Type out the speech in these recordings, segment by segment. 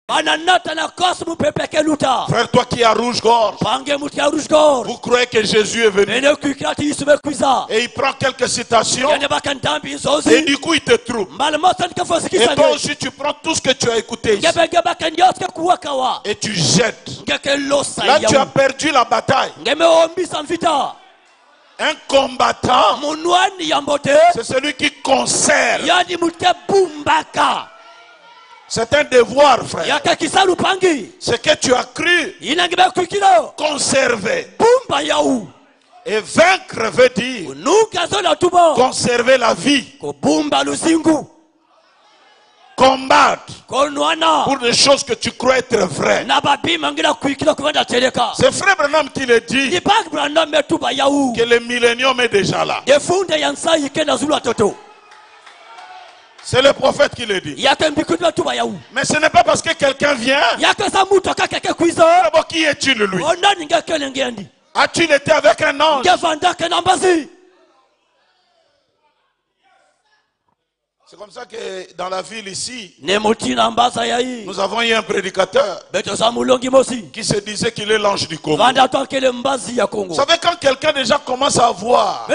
Frère, toi qui es à rouge-gorge, vous croyez que Jésus est venu et il prend quelques citations et du coup il te trouve. Et toi aussi tu prends tout ce que tu as écouté ici et tu jettes. Là tu as perdu la bataille. Un combattant, c'est celui qui conserve. C'est un devoir, frère. Ce que tu as cru conserver. Et vaincre veut dire conserver la vie. Combattre pour des choses que tu crois être vraies. C'est Frère Branham qui le dit, que le millénium est déjà là. C'est le prophète qui le dit. Mais ce n'est pas parce que quelqu'un vient. D'abord, qui est-il lui? A-t-il été avec un ange? C'est comme ça que dans la ville ici, nous avons eu un prédicateur qui se disait qu'il est l'ange du Congo. Vous savez, quand quelqu'un déjà commence à voir,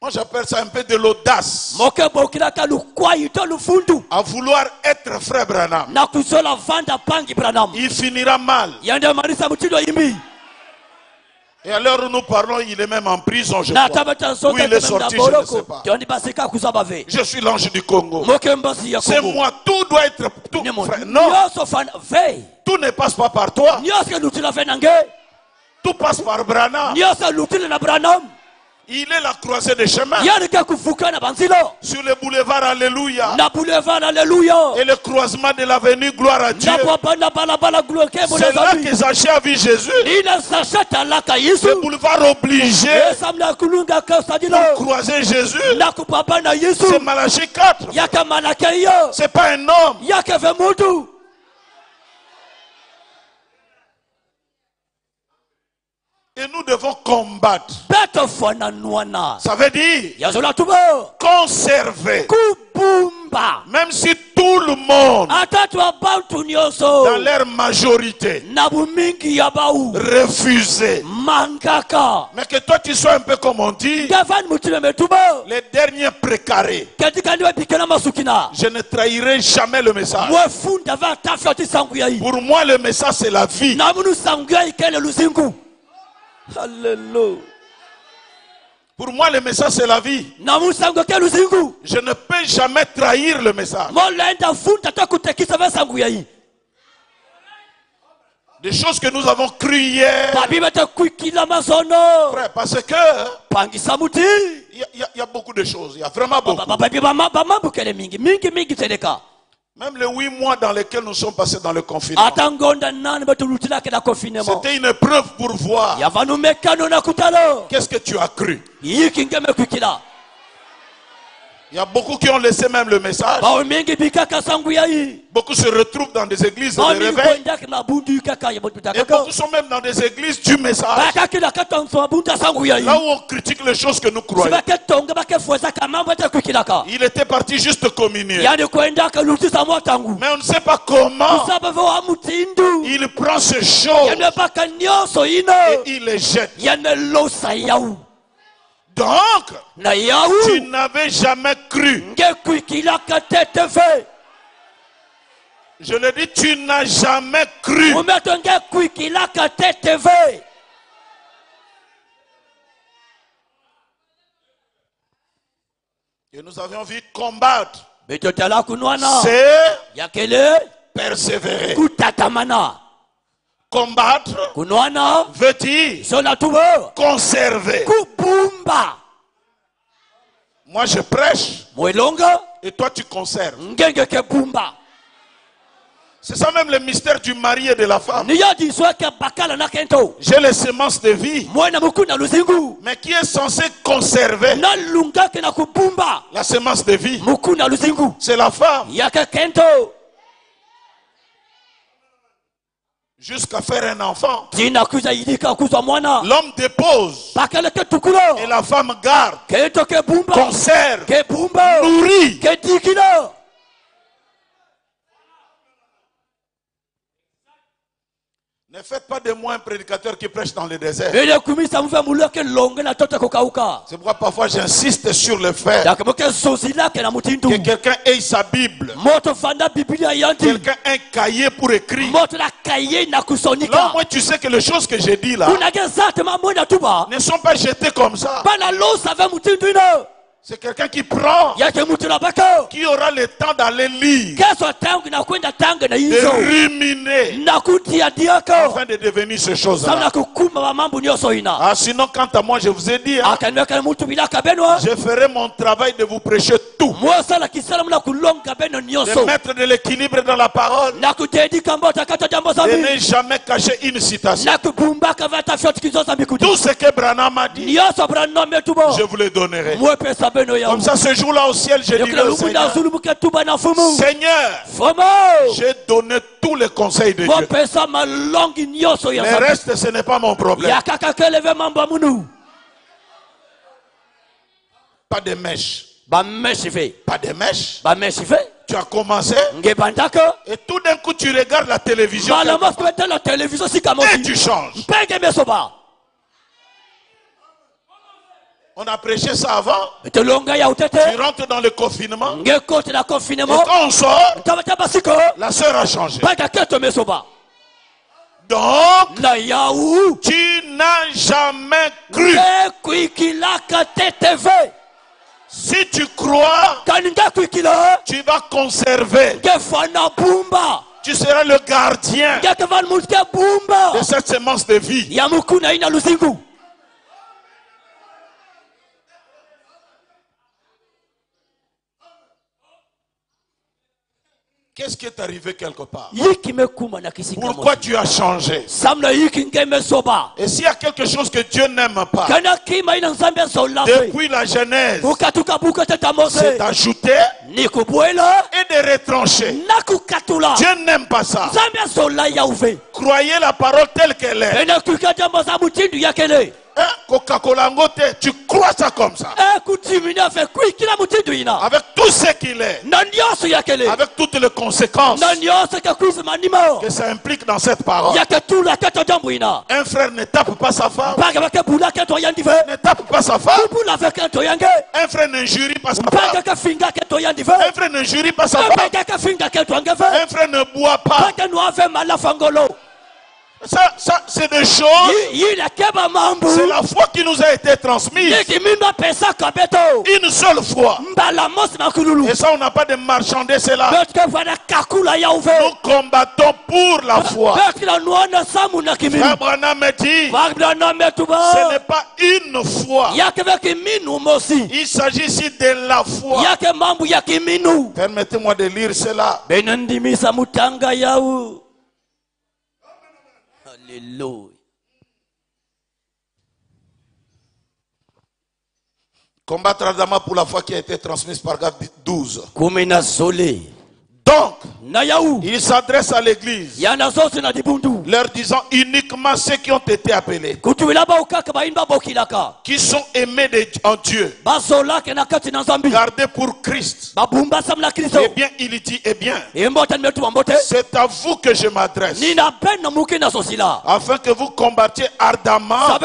moi j'appelle ça un peu de l'audace, à vouloir être Frère Branham, il finira mal. Et à l'heure où nous parlons, il est même en prison, je crois. Où il est sorti, je ne sais pas. Je suis l'ange du Congo. C'est moi, tout doit être... Tout, frère, non, tout ne passe pas par toi. Tout passe par Branham. Il est la croisée des chemins. Sur le boulevard Alléluia. Et le croisement de l'avenue Gloire à Dieu. C'est là que Zaché a vu Jésus. Le boulevard obligé pour croiser Jésus. C'est Malachie 4. C'est pas un homme. Et nous devons combattre. Ça veut dire conserver. Même si tout le monde, dans leur majorité, refusait. Mais que toi tu sois un peu comme on dit, les derniers précarés. Je ne trahirai jamais le message. Pour moi le message c'est la vie. Alléluia. Pour moi le message c'est la vie. Je ne peux jamais trahir le message. Des choses que nous avons cru hier. Frère, parce que il y a beaucoup de choses. Il y a vraiment beaucoup. Même les 8 mois dans lesquels nous sommes passés dans le confinement, c'était une épreuve pour voir qu'est-ce que tu as cru. Il y a beaucoup qui ont laissé même le message. Beaucoup se retrouvent dans des églises de réveil. Et beaucoup sont même dans des églises du message. Là où on critique les choses que nous croyons. Il était parti juste communier. Mais on ne sait pas comment il prend ces choses et il les jette. Donc, tu n'avais jamais cru. Je le dis, tu n'as jamais cru. Et nous avions vu combattre. C'est persévérer. Combattre veut dire conserver. Moi je prêche et toi tu conserves. C'est ça même le mystère du mari et de la femme. J'ai les semences de vie, mais qui est censé conserver la semence de vie? C'est la femme. Jusqu'à faire un enfant. L'homme dépose et la femme garde, conserve, nourrit. Ne faites pas de moi un prédicateur qui prêche dans le désert. C'est pourquoi parfois j'insiste sur le fait que quelqu'un ait sa Bible. Quelqu'un ait un cahier pour écrire. Là, moi, tu sais que les choses que j'ai dit là ne sont pas jetées comme ça. C'est quelqu'un qui prend, qui aura le temps d'aller lire, de ruminer, afin de devenir ces choses-là. Ah, sinon, quant à moi, je vous ai dit, hein, je ferai mon travail de vous prêcher tout, de mettre de l'équilibre dans la parole, de ne jamais cacher une citation. Tout ce que Branham a dit, je vous le donnerai. Comme ça, ce jour-là au ciel, je dirai au Seigneur, Seigneur, j'ai donné tous les conseils de Dieu. Le reste, ce n'est pas mon problème. Pas de mèche. Pas de mèche. Tu as commencé et tout d'un coup tu regardes la télévision et tu changes. On a prêché ça avant. Tu rentres dans le confinement. Et quand on sort, la sœur a changé. Donc, tu n'as jamais cru. Si tu crois, tu vas conserver. Tu seras le gardien de cette semence de vie. Qu'est-ce qui est arrivé quelque part? Pourquoi tu as changé? Et s'il y a quelque chose que Dieu n'aime pas, depuis la Genèse, c'est d'ajouter et de retrancher. Dieu n'aime pas ça. Croyez la parole telle qu'elle est. Coca-Cola, tu crois ça comme ça. Avec tout ce qu'il est. Avec toutes les conséquences que ça implique dans cette parole. Un frère ne tape pas sa femme. Ne tape pas sa femme. Un frère n'injurie pas sa femme. Un frère n'injurie pas sa femme. Un frère ne boit pas. Ça c'est des choses. C'est la foi qui nous a été transmise. Une seule fois. Et ça, on n'a pas de marchander cela. Nous combattons pour la foi. Frère Branham me dit, ce n'est pas une foi. Il s'agit ici de la foi. Permettez-moi de lire cela. Alléluia. Combattre ardemment pour la foi qui a été transmise par Gad 12. Donc, il s'adresse à l'église, leur disant uniquement ceux qui ont été appelés, qui sont aimés en Dieu, gardés pour Christ. Eh bien, il dit, eh bien, c'est à vous que je m'adresse, afin que vous combattiez ardemment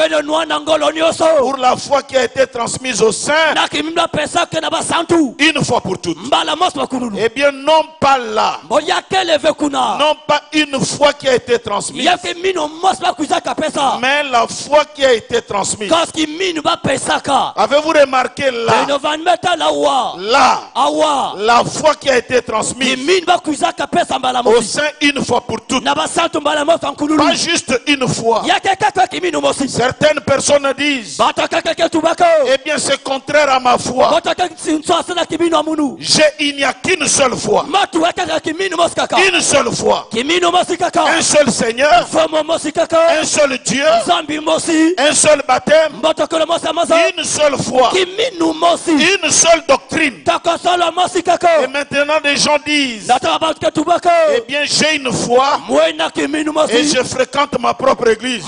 pour la foi qui a été transmise au sein, une fois pour toutes. Eh bien, non pas là, non pas une foi qui a été transmise, mais la foi qui a été transmise. Avez-vous remarqué là, la foi qui a été transmise au sein une fois pour toutes, pas juste une fois. Certaines personnes disent, eh bien c'est contraire à ma foi. Il n'y a qu'une seule foi. Une seule foi. Un seul Seigneur. Un seul Dieu. Un seul baptême. Une seule foi. Une seule doctrine. Et maintenant des gens disent, eh bien j'ai une foi et je fréquente ma propre église.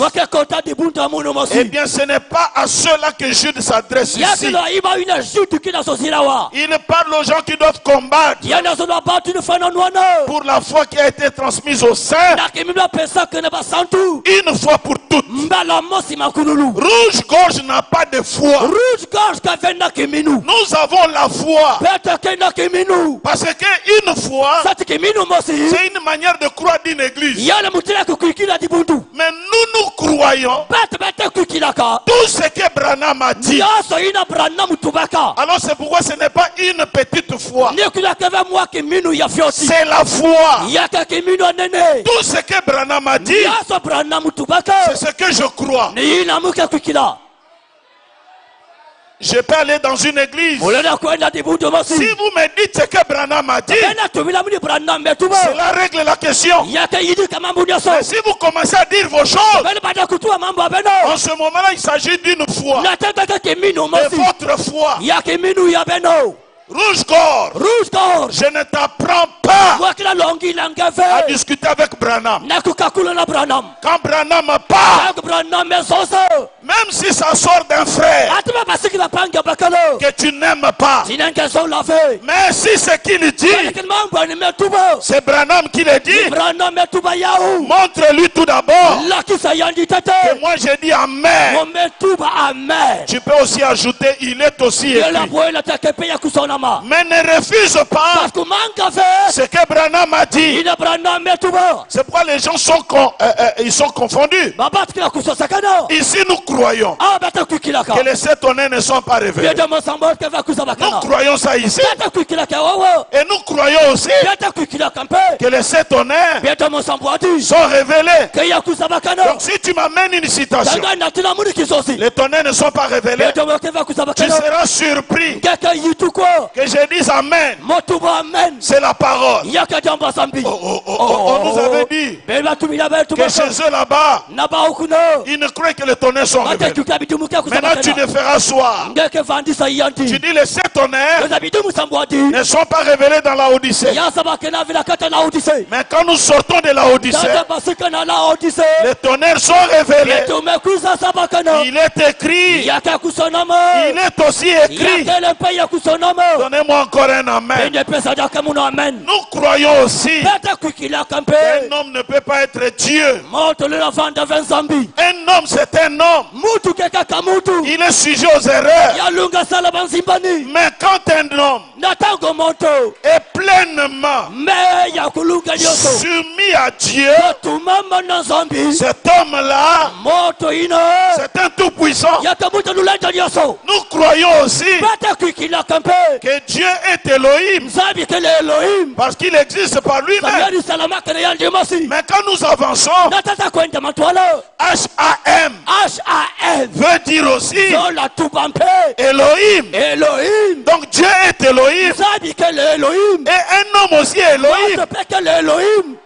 Eh bien ce n'est pas à ceux-là que Jude s'adresse ici. Il parle aux gens qui doivent combattre pour la foi qui a été transmise au sein, une fois pour toutes. Rouge-gorge n'a pas de foi. Nous avons la foi. Parce qu'une foi, c'est une manière de croire d'une église. Mais nous croyons tout ce que Branham a dit. Alors c'est pourquoi ce n'est pas une petite foi. C'est la foi. Tout ce que Branham a dit, c'est ce que je crois. Je peux aller dans une église. Si vous me dites ce que Branham a dit, cela règle la question. Mais si vous commencez à dire vos choses, en ce moment-là, il s'agit d'une foi. De votre foi. Rouge-gorge, je ne t'apprends pas à discuter avec Branham. Quand Branham parle, même si ça sort d'un frère que tu n'aimes pas, mais si ce qu'il dit, c'est Branham qui le dit, montre-lui tout d'abord que moi j'ai dit Amen. Tu peux aussi ajouter, il est aussi écrit. Mais ne refuse pas ce que Branham a dit. C'est pourquoi les gens sont, ils sont confondus. Ici nous croyons que les 7 tonnerres ne sont pas révélés. Nous croyons ça ici. Et nous croyons aussi que les 7 tonnerres sont révélés. Donc si tu m'amènes une citation, les tonnerres ne sont pas révélés, tu seras surpris que je dise Amen. C'est la parole. On nous avait dit que chez eux là-bas, ils ne croient que les tonnerres sont révélés. Maintenant tu ne feras soir. Tu dis les 7 tonnerres ne sont pas révélés dans la Odyssée. Mais quand nous sortons de la Odyssée, les tonnerres sont révélés. Il est écrit. Il est aussi écrit. Donnez-moi encore un Amen. Nous croyons aussi qu'un homme ne peut pas être Dieu. Un homme, c'est un homme. Il est sujet aux erreurs. Mais quand un homme est pleinement soumis à Dieu, cet homme-là, c'est un tout-puissant. Nous croyons aussi que Dieu est Elohim, parce qu'il existe par lui-même. Mais quand nous avançons, H-A-M veut dire aussi Elohim. Donc Dieu est Elohim. Et un homme aussi est Elohim.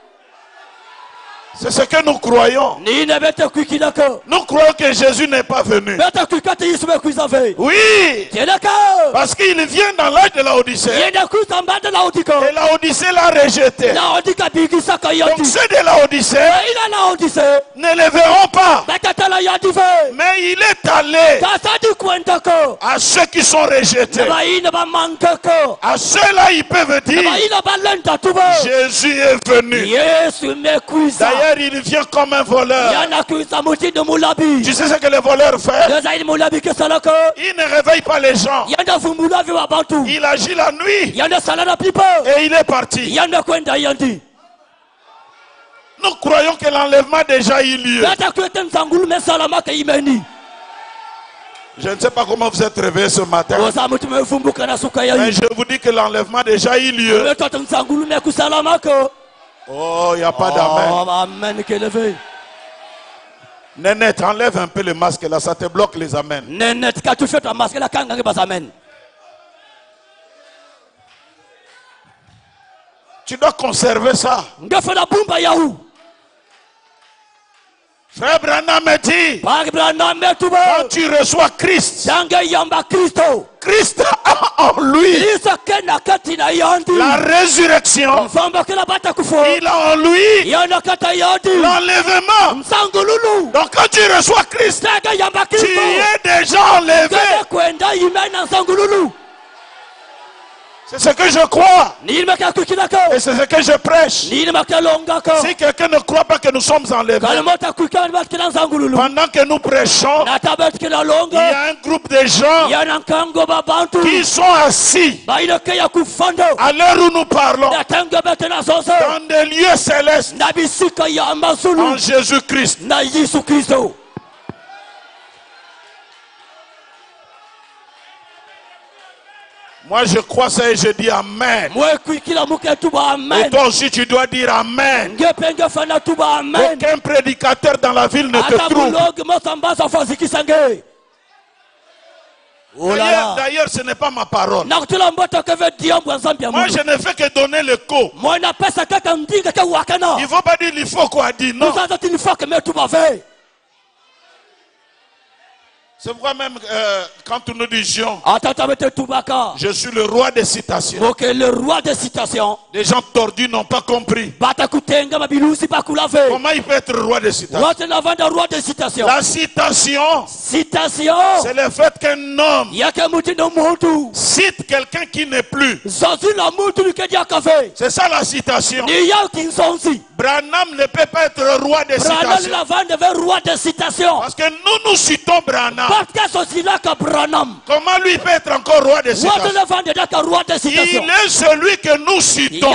C'est ce que nous croyons. Nous croyons que Jésus n'est pas venu. Oui. Parce qu'il vient dans l'âge de la Odyssée. Et la Odyssée l'a rejeté. Donc ceux de la Odyssée ne le verront pas. Mais il est allé à ceux qui sont rejetés. À ceux-là, ils peuvent dire Jésus est venu. D'ailleurs, il vient comme un voleur. Tu sais ce que le voleur fait? Il ne réveille pas les gens. Il agit la nuit. Et il est parti. Nous croyons que l'enlèvement a déjà eu lieu. Je ne sais pas comment vous êtes réveillés ce matin. Mais je vous dis que l'enlèvement a déjà eu lieu. Oh, il n'y a pas d'amen. Nénette, enlève un peu le masque là, ça te bloque les amens. Nénette, quand tu fais ton masque là, quand tu vas amen. Tu dois conserver ça. Frère Branham me dit, quand tu reçois Christ, Christ a en lui la résurrection. Il a en lui l'enlèvement. Donc quand tu reçois Christ, tu es déjà enlevé. C'est ce que je crois. Et c'est ce que je prêche. Si quelqu'un ne croit pas que nous sommes enlevés, pendant que nous prêchons, il y a un groupe de gens qui sont assis à l'heure où nous parlons dans des lieux célestes en Jésus-Christ. Moi je crois ça et je dis Amen. Et toi aussi tu dois dire Amen. Aucun prédicateur dans la ville ne te trouve. D'ailleurs ce n'est pas ma parole. Moi je ne fais que donner l'écho. Il ne faut pas dire il faut quoi dire, non. C'est pourquoi même quand nous disions je suis le roi des citations. Les gens tordus n'ont pas compris. Comment il peut être le roi des citations? La citation, c'est le fait qu'un homme cite quelqu'un qui n'est plus. C'est ça la citation. Branham ne peut pas être le roi des citations. Parce que nous citons Branham. Comment lui peut être encore roi des citations? Il est celui que nous citons.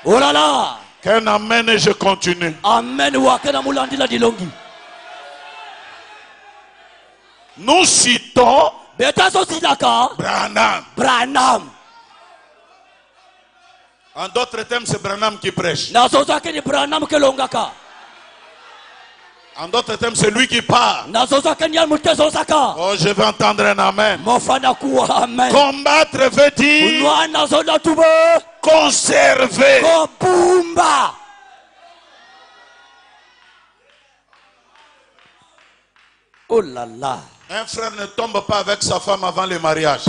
Oh là là. Qu'un amen et je continue. Amen. Nous citons Branham. En d'autres termes, c'est Branham qui prêche. En d'autres termes, c'est lui qui parle. Oh, je vais entendre un amen. Combattre veut dire conserver. Oh là là. Un frère ne tombe pas avec sa femme avant le mariage.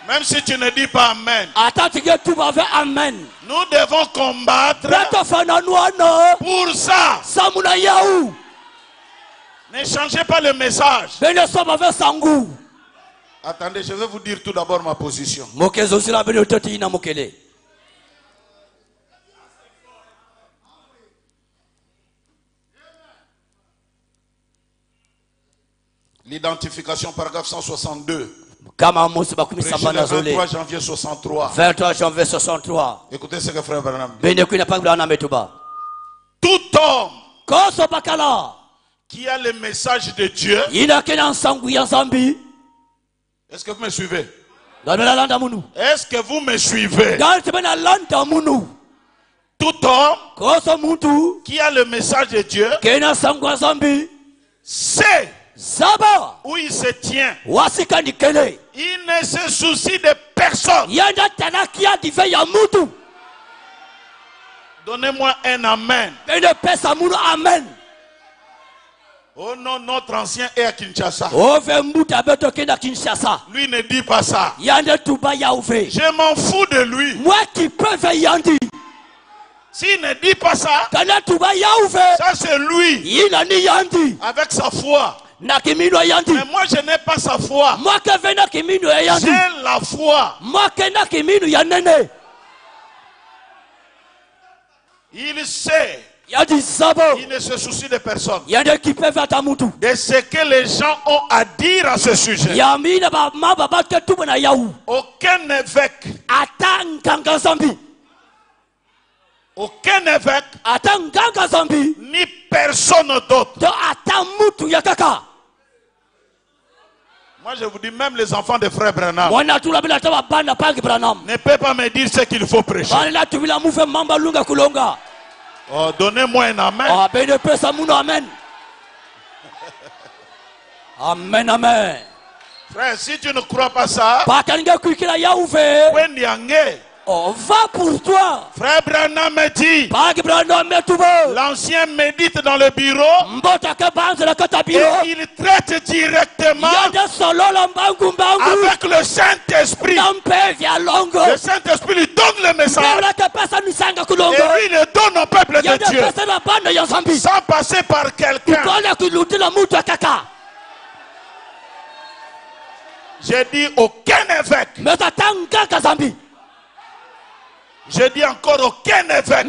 Même si tu ne dis pas Amen. Nous devons combattre pour ça. Ne changez pas le message. Attendez, je vais vous dire tout d'abord ma position. L'identification, paragraphe 162. Prêché le 23 janvier 63. 23 janvier 63. Écoutez ce que frère Branham dit. Tout homme qui a le message de Dieu. Est-ce que vous me suivez? Est-ce que vous me suivez? Tout homme qui a le message de Dieu sait où il se tient. Il ne se soucie de personne. Donnez-moi un amen. Oh non, notre ancien est à Kinshasa. Lui ne dit pas ça. Je m'en fous de lui. S'il ne dit pas ça, ça c'est lui. Avec sa foi. Mais moi je n'ai pas sa foi. J'ai la foi. Il sait. Il ne se soucie de personne. De ce que les gens ont à dire à ce sujet. Aucun évêque. Aucun évêque. Ni personne d'autre. Moi je vous dis, même les enfants de frère Branham ne peuvent pas me dire ce qu'il faut prêcher. Oh, donnez-moi un amen. Amen, amen. Frère, si tu ne crois pas ça, on va pour toi. Frère Branham me dit, l'ancien médite dans le bureau et il traite directement avec le Saint-Esprit. Le Saint-Esprit lui donne le message et lui le donne au peuple de Dieu. sans passer par quelqu'un. J'ai dit aucun évêque. J'ai dit encore aucun évêque.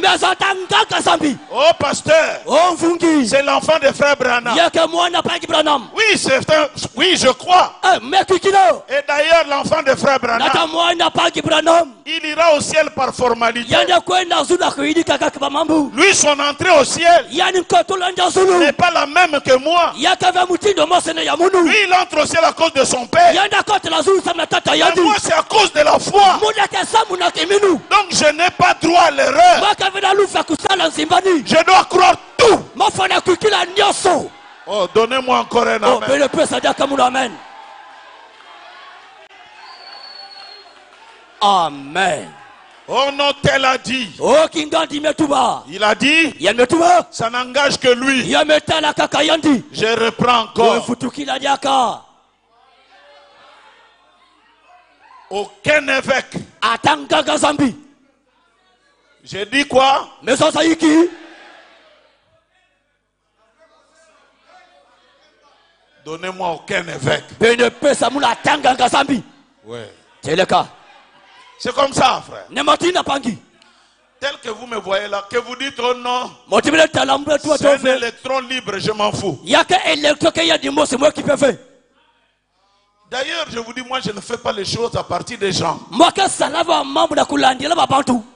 Oh pasteur, c'est l'enfant de frère Branham. Oui, je crois. Et d'ailleurs l'enfant de frère Branham, il ira au ciel par formalité. Lui, son entrée au ciel n'est pas la même que moi. Lui, il entre au ciel à cause de son père. Et moi, c'est à cause de la foi. Donc je n'ai pas droit à l'erreur. Je dois croire tout. Oh, donnez-moi encore un amen. Amen. Oh non, tel a dit. Il a dit, ça n'engage que lui. Je reprends encore. Aucun évêque. J'ai dit quoi? Donnez-moi aucun évêque. Ouais. C'est comme ça, frère. Tel que vous me voyez là, que vous dites oh non, c'est un électron libre, je m'en fous. D'ailleurs, je vous dis, moi je ne fais pas les choses à partir des gens.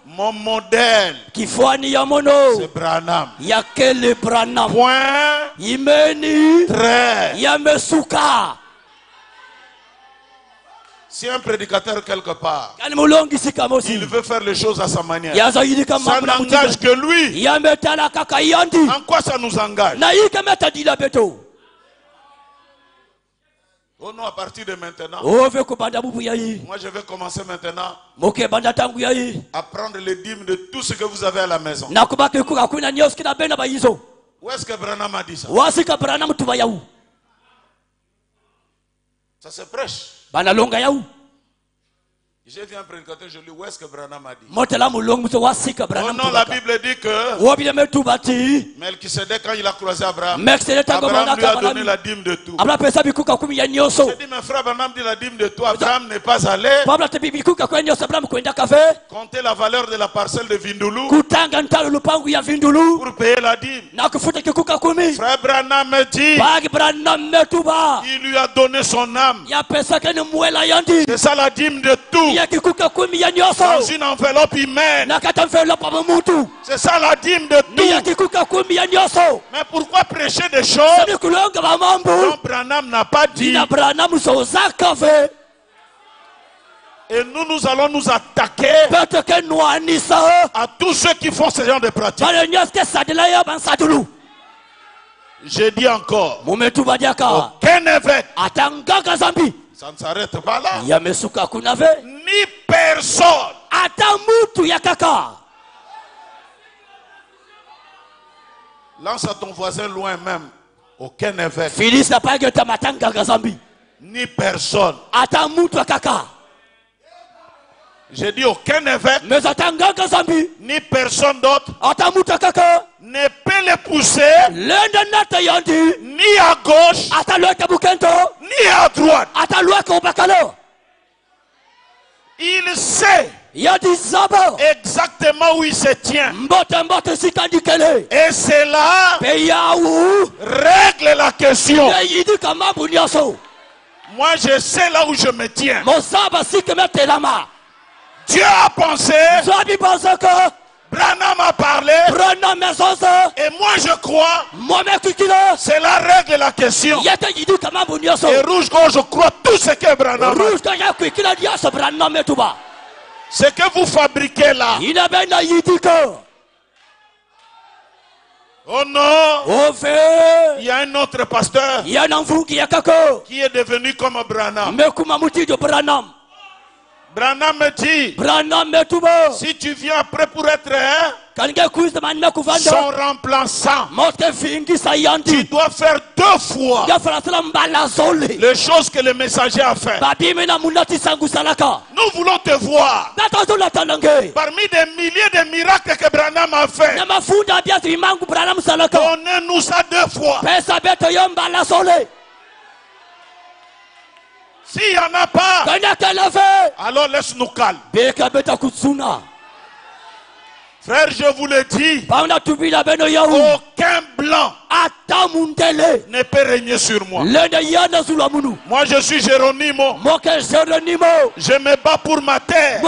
Mon modèle, c'est Branham. Point. Très. Si un prédicateur quelque part, il veut faire les choses à sa manière, ça n'engage que lui. En quoi ça nous engage? Oh non, à partir de maintenant, moi je vais commencer maintenant à prendre les dîmes de tout ce que vous avez à la maison. Où est-ce que Branham a dit ça? Ça se prêche. J'ai vu un prédicateur, je lui dis où est-ce que Branham a dit? Oh non, la Bible dit que Melchisedec, quand il a croisé Abraham, Abraham lui a donné la dîme de tout. J'ai dit, mais frère Branham dit la dîme de tout. Abraham n'est pas allé compter la valeur de la parcelle de Vindulu pour payer la dîme. Frère Branham me dit, il lui a donné son âme. C'est ça la dîme de tout. Dans une enveloppe humaine. C'est ça la dîme de tout. Mais pourquoi prêcher des choses dont Branham n'a pas dit? Et nous allons nous attaquer à tous ceux qui font ce genre de pratiques. J'ai dit encore, aucun évêque, ça ne s'arrête pas là, ni personne, lance à ton voisin loin même, aucun évêque, ni personne. J'ai dit aucun évêque, ni personne d'autre ne peut les pousser ni à gauche ni à droite. Il sait exactement où il se tient. Et c'est là règle la question. Moi je sais là où je me tiens. Dieu a pensé, Branham a parlé, et moi je crois, c'est la règle la question. Et rouge-gorge, je crois tout ce que Branham a dit. Ce que vous fabriquez là, oh non, il y a un autre pasteur qui est devenu comme Branham. Branham me dit, si tu viens après pour être son remplaçant, tu dois faire 2 fois les choses que le messager a fait. Nous voulons te voir parmi des milliers de miracles que Branham a fait. Donnez-nous ça 2 fois. S'il n'y en a pas, alors laisse-nous calme. Frère, je vous le dis, aucun blanc ne peut régner sur moi. Moi, je suis Géronimo. Je me bats pour ma terre. Et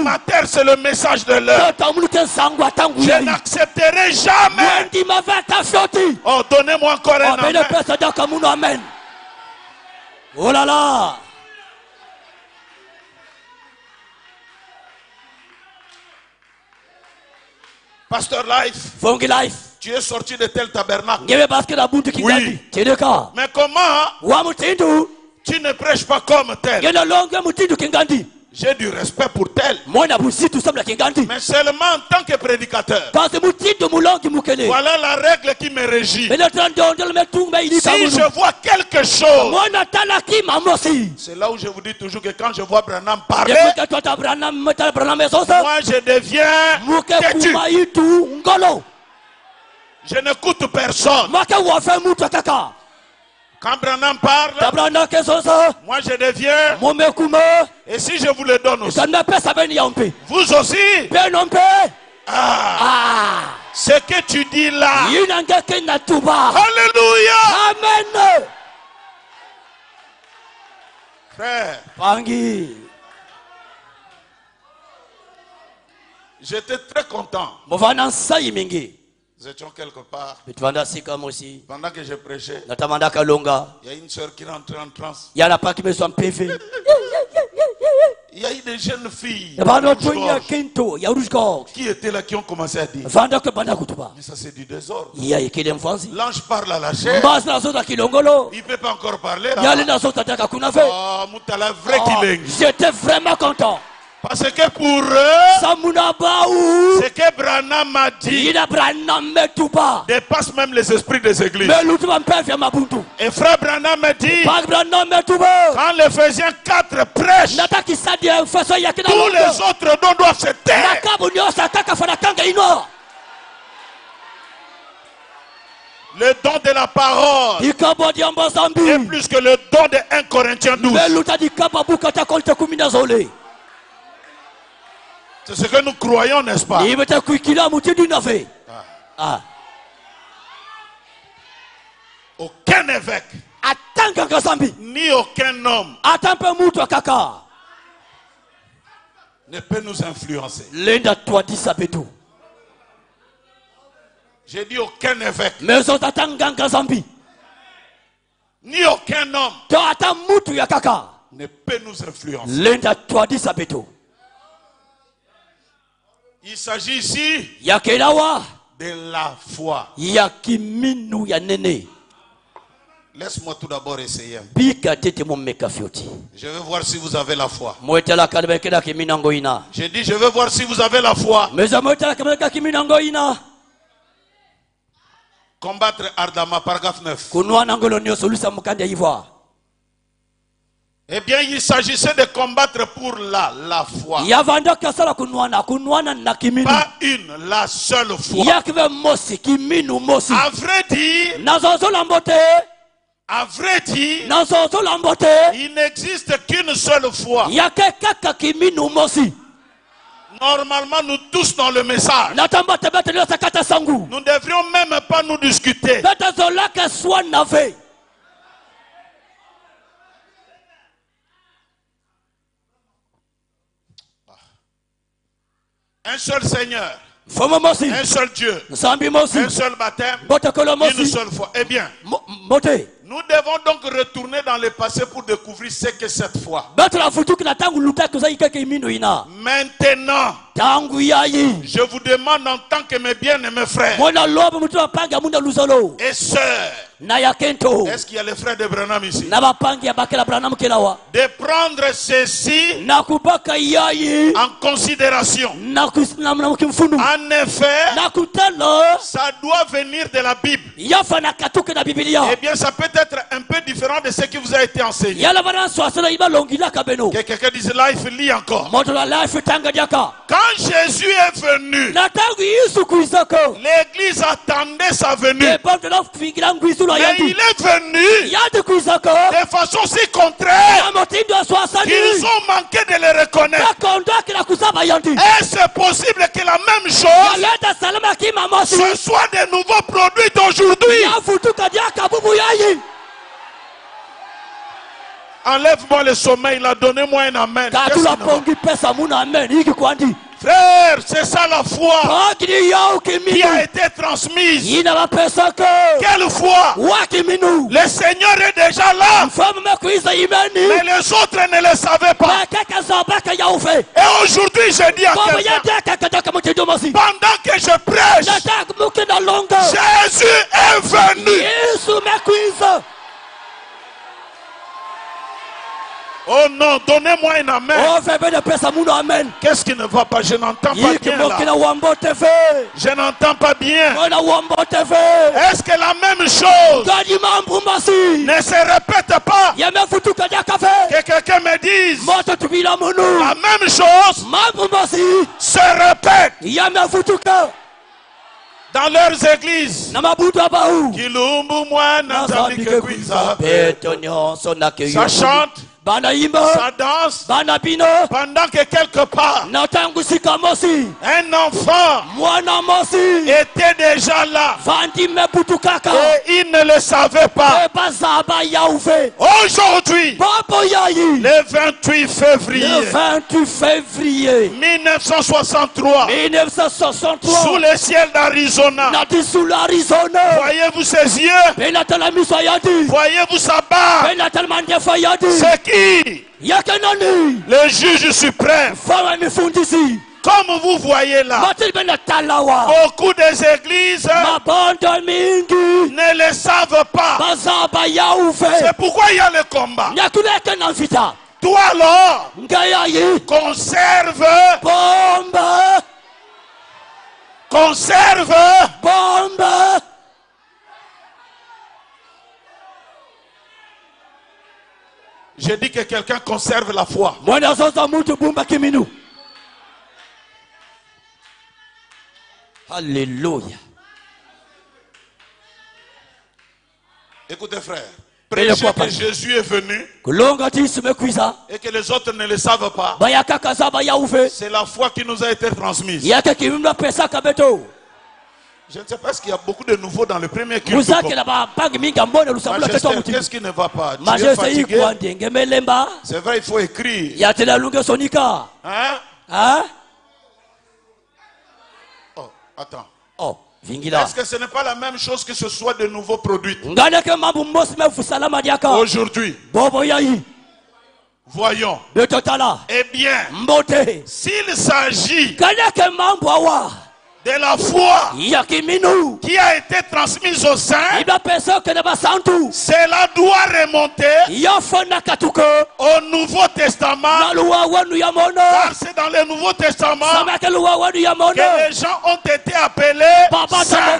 ma terre, c'est le message de l'heure. Je n'accepterai jamais. Oh, donnez-moi encore un amen. Oh là là. Pasteur Life, tu es sorti de tel tabernacle. Oui. Mais comment tu ne prêches pas comme tel? J'ai du respect pour tel. Mais seulement en tant que prédicateur. Voilà la règle qui me régit. Si je vois quelque chose, c'est là où je vous dis toujours que quand je vois Branham parler, moi je deviens têtu. Je n'écoute personne. Quand Branham parle, moi je deviens. Et si je vous le donne aussi, vous aussi, ce que tu dis là, alléluia, amen. Frère, j'étais très content. Nous étions quelque part. Pendant que je prêchais, il y a une soeur qui rentrait en transe. Il y a eu des jeunes filles qui étaient là, qui ont commencé à dire, mais ça c'est du désordre. L'ange parle à la chair. Il ne peut pas encore parler là. J'étais vraiment content. Parce que pour eux, ce que Branham a dit dépasse même les esprits des églises. Et frère Branham me dit, quand l'Éphésiens 4 prêche, tous les autres dons doivent se taire. Le don de la parole est plus que le don de 1 Corinthiens 12. C'est ce que nous croyons, n'est-ce pas? Aucun évêque, ni aucun homme ne peut nous influencer. J'ai dit aucun évêque, ni aucun homme ne peut nous influencer. Il s'agit ici de la foi. Laisse-moi tout d'abord essayer. Je veux voir si vous avez la foi. J'ai dit, je veux voir si vous avez la foi. Combattre ardemment, paragraphe 9. Eh bien, il s'agissait de combattre pour la foi. Pas une, la seule foi. À vrai dire, il n'existe qu'une seule foi. Normalement, nous tous dans le message, nous ne devrions même pas nous discuter. Un seul Seigneur, un seul Dieu, un seul baptême, une seule foi. Eh bien, nous devons donc retourner dans le passé pour découvrir ce que cette foi. Maintenant, je vous demande en tant que mes bien-aimés frères et sœurs, Est-ce qu'il y a les frères de Branham ici? De prendre ceci en considération. En effet, ça doit venir de la Bible. Eh bien, ça peut être un peu différent de ce qui vous a été enseigné. Que quelqu'un dise life, lit encore. Quand Jésus est venu, l'église attendait sa venue. Mais il est venu de façon si contraire qu'ils ont manqué de le reconnaître. Est-ce possible que la même chose ce soit des nouveaux produits d'aujourd'hui? Enlève-moi le sommeil, là, donnez-moi un amen. Frère, c'est ça la foi qui a été transmise. Quelle foi? Le Seigneur est déjà là. Mais les autres ne le savaient pas. Et aujourd'hui, je dis à quelqu'un, pendant que je prêche, Jésus est venu. Oh non, donnez-moi un amen. Qu'est-ce qui ne va pas? Je n'entends pas bien là. Je n'entends pas bien. Est-ce que la même chose ne se répète pas? Que quelqu'un me dise la même chose se répète dans leurs églises. Ça chante, ça danse, pendant que quelque part un enfant était déjà là et il ne le savait pas. Aujourd'hui, le 28 février 1963, sous le ciel d'Arizona, voyez-vous ses yeux? Voyez-vous sa barbe? C'est qui? Le juge suprême. Comme vous voyez là, beaucoup des églises ne le savent pas. C'est pourquoi il y a le combat. Toi alors, conserve Je dis que quelqu'un conserve la foi. Alléluia. Écoutez frère, prêchez que Jésus est venu et que les autres ne le savent pas. C'est la foi qui nous a été transmise. Je ne sais pas, est-ce qu'il y a beaucoup de nouveaux dans le premier culte? Qu'est-ce qui ne va pas? Tu es fatigué? C'est vrai, il faut écrire. Hein? Oh, attends. Est-ce que ce n'est pas la même chose que ce soit de nouveaux produits? Aujourd'hui, voyons. Eh bien, s'il s'agit de la foi qui a été transmise au sein, cela doit remonter au Nouveau Testament, car c'est dans le Nouveau Testament que les gens ont été appelés saints.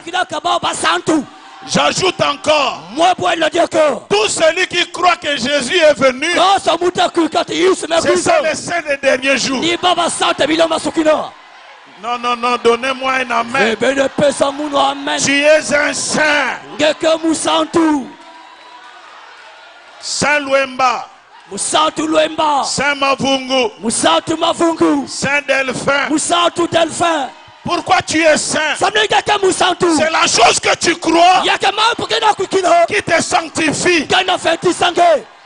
J'ajoute encore, tout celui qui croit que Jésus est venu, c'est ça le saint des derniers jours. Non, donnez-moi un amen. Tu es un saint. Saint Luemba. Saint Mavungu. Saint Delphin. Pourquoi tu es saint? C'est la chose que tu crois qui te sanctifie.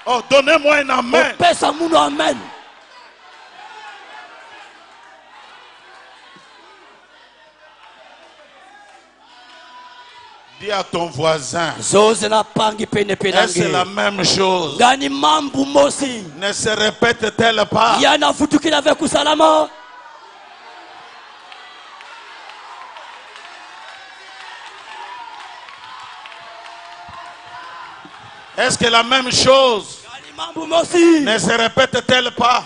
Oh, donnez-moi un amen. Dis à ton voisin, est-ce la même chose? Ne se répète-t-elle pas? Est-ce que la même chose ne se répète-t-elle pas?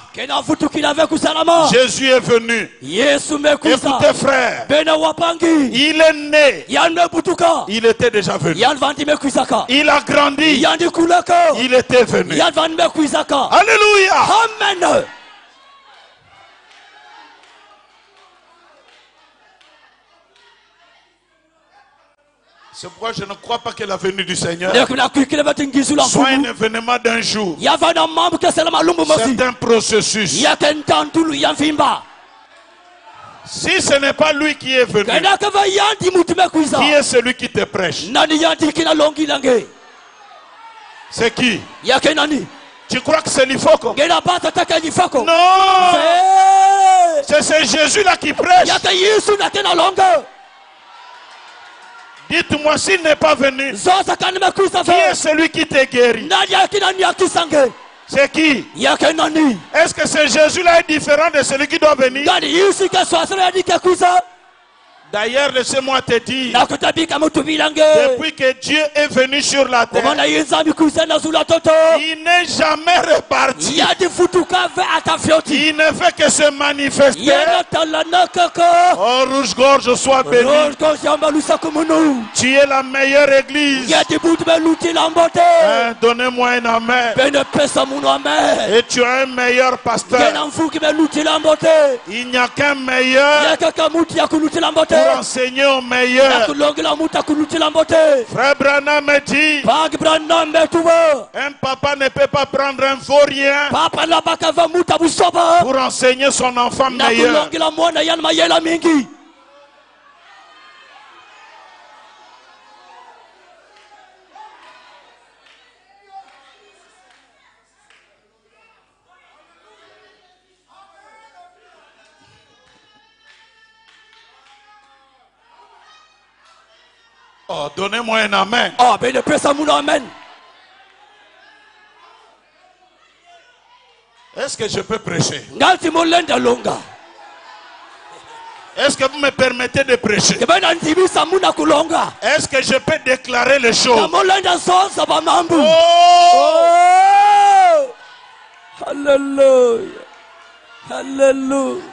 Jésus est venu. Écoutez frère, il est né. Il était déjà venu. Il a grandi. Il était venu. Alléluia. Amen. C'est pourquoi je ne crois pas que la venue du Seigneur soit un événement d'un jour. C'est un processus. Si ce n'est pas lui qui est venu, qui est celui qui te prêche? C'est qui? Tu crois que c'est l'Ifoko? Non! C'est Jésus-là qui prêche. Dites-moi s'il n'est pas venu. Qui est celui qui te guérit? C'est qui? Est-ce que ce Jésus-là est différent de celui qui doit venir? D'ailleurs, laissez-moi te dire, depuis que Dieu est venu sur la terre, il n'est jamais reparti. Il ne fait que se manifester. Oh, rouge-gorge, sois béni. Tu es la meilleure église. Donnez-moi un amen. Et tu as un meilleur pasteur. Il n'y a qu'un meilleur pour enseigner au meilleur. Frère Branham me dit, un papa ne peut pas prendre un vaurien pour enseigner son enfant meilleur. Oh, donnez-moi un amen. Oh, ben amen. Est-ce que je peux prêcher? Est-ce que vous me permettez de prêcher? Est-ce que je peux déclarer les choses? Oh! Alléluia. Alléluia.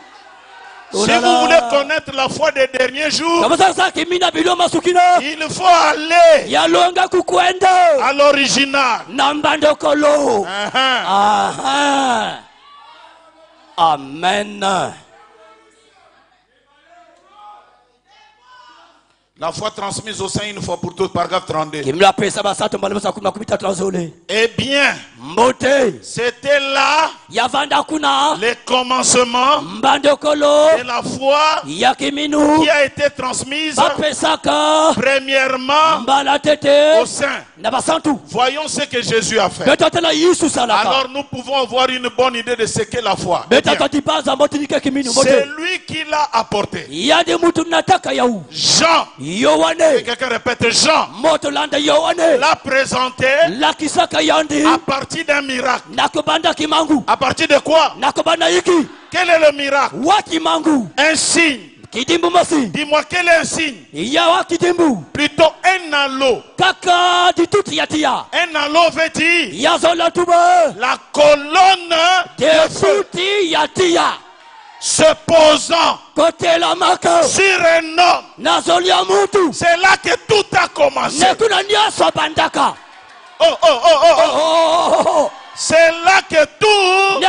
Si vous voulez connaître la foi des derniers jours, il faut aller à l'original. Amen. La foi transmise au sein une fois pour toutes, paragraphe 32. Eh bien, c'était là le commencement de la foi qui a été transmise premièrement au sein. Voyons ce que Jésus a fait. Alors nous pouvons avoir une bonne idée de ce qu'est la foi. C'est lui qui l'a apporté. Jean. Et quelqu'un répète, Jean l'a présenté à partir d'un miracle. À partir de quoi? Quel est le miracle? Un signe. Dis-moi, quel est un signe? Plutôt un halo. Un halo veut dire la colonne de feu se posant sur un homme. C'est là que tout a commencé. C'est là que tout,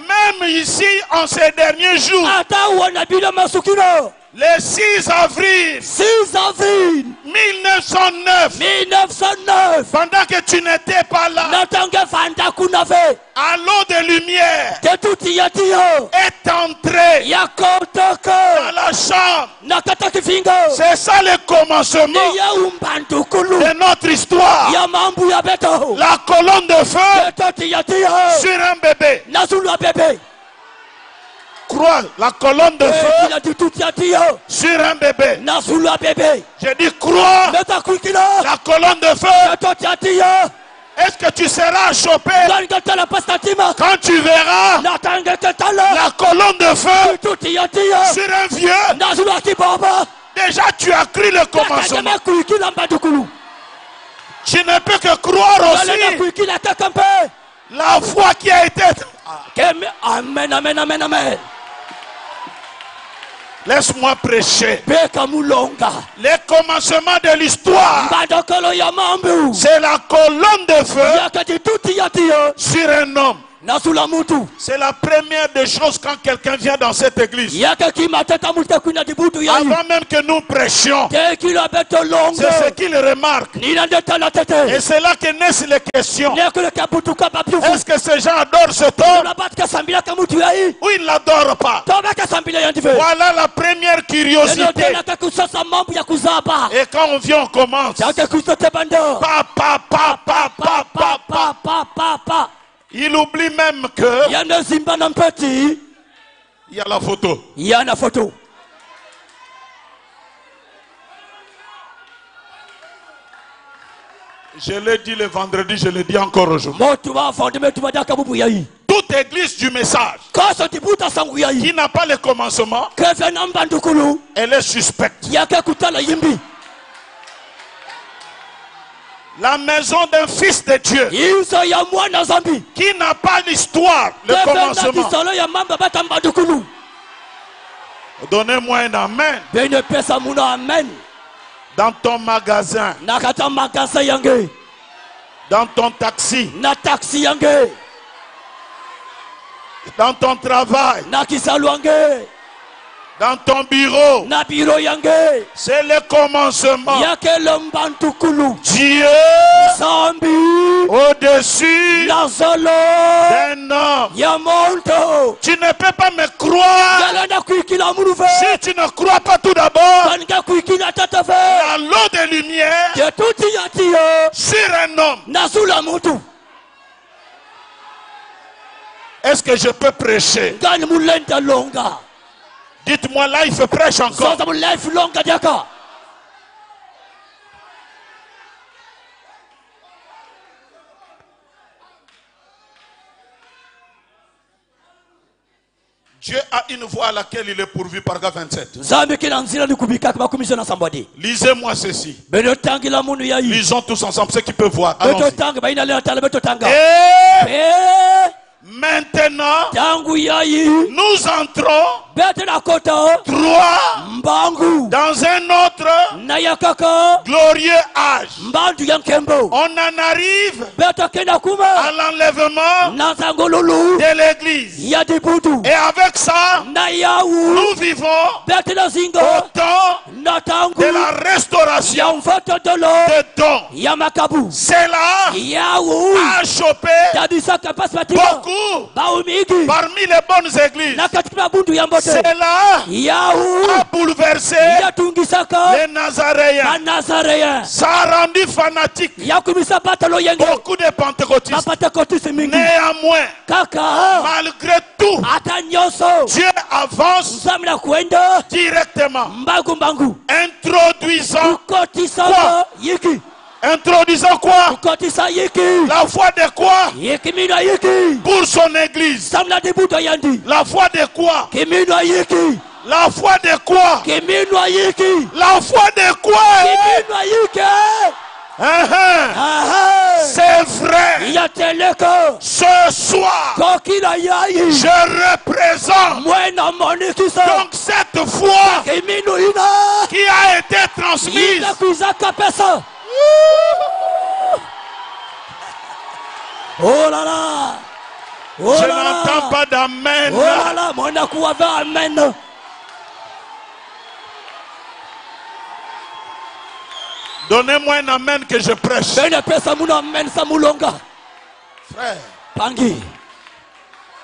même ici en ces derniers jours, le 6 avril 1909, pendant que tu n'étais pas là, un lot de lumière est entré dans la chambre. C'est ça le commencement de notre histoire. La colonne de feu sur un bébé. Crois la colonne de feu sur un bébé. J'ai dit crois la colonne de feu. Est-ce que tu seras chopé quand tu verras la colonne de feu sur un vieux? Déjà tu as cru le commencement. Tu ne peux que croire aussi la foi qui a été... Amen, amen, amen, amen. Laisse-moi prêcher. Les commencements de l'histoire, c'est la colonne de feu sur un homme. C'est la première des choses quand quelqu'un vient dans cette église. Avant même que nous prêchions, c'est ce qu'il remarque. Et c'est là que naissent les questions. Est-ce que ces gens adorent cet homme ou ils ne l'adorent pas? Voilà la première curiosité. Et quand on vient, on commence. Il oublie même que il y a la photo. Je l'ai dit le vendredi, je le dis encore aujourd'hui. Toute église du message qui n'a pas le commencement, elle est suspecte. La maison d'un fils de Dieu qui n'a pas l'histoire, le commencement. Donnez-moi un amen. Dans ton magasin, dans ton taxi, dans ton travail, dans ton bureau, c'est le commencement. Dieu au-dessus d'un homme. Tu ne peux pas me croire si tu ne crois pas tout d'abord la loi de lumière sur un homme. Est-ce que je peux prêcher? Dites-moi, life prêche encore. Dieu a une voie à laquelle il est pourvu, paragraphe 27. Lisez-moi ceci. Lisons tous ensemble ceux qui peuvent voir. Maintenant, nous entrons dans un autre glorieux âge. On en arrive à l'enlèvement de l'église. Et avec ça, nous vivons au temps de la restauration des dons. Cela a chopé beaucoup parmi les bonnes églises. Cela a bouleversé les Nazaréens. Ça a rendu fanatique beaucoup de pentecôtistes. Néanmoins, malgré tout, Dieu avance directement, introduisant quoi? La foi de quoi? Pour son église. La foi de quoi? La foi de quoi? La foi de quoi? C'est vrai. Ce soir, je représente donc cette foi qui a été transmise. Oh là là! Je n'entends pas d'amen. Oh là là, amen. Donnez-moi un amen que je prêche. Frère,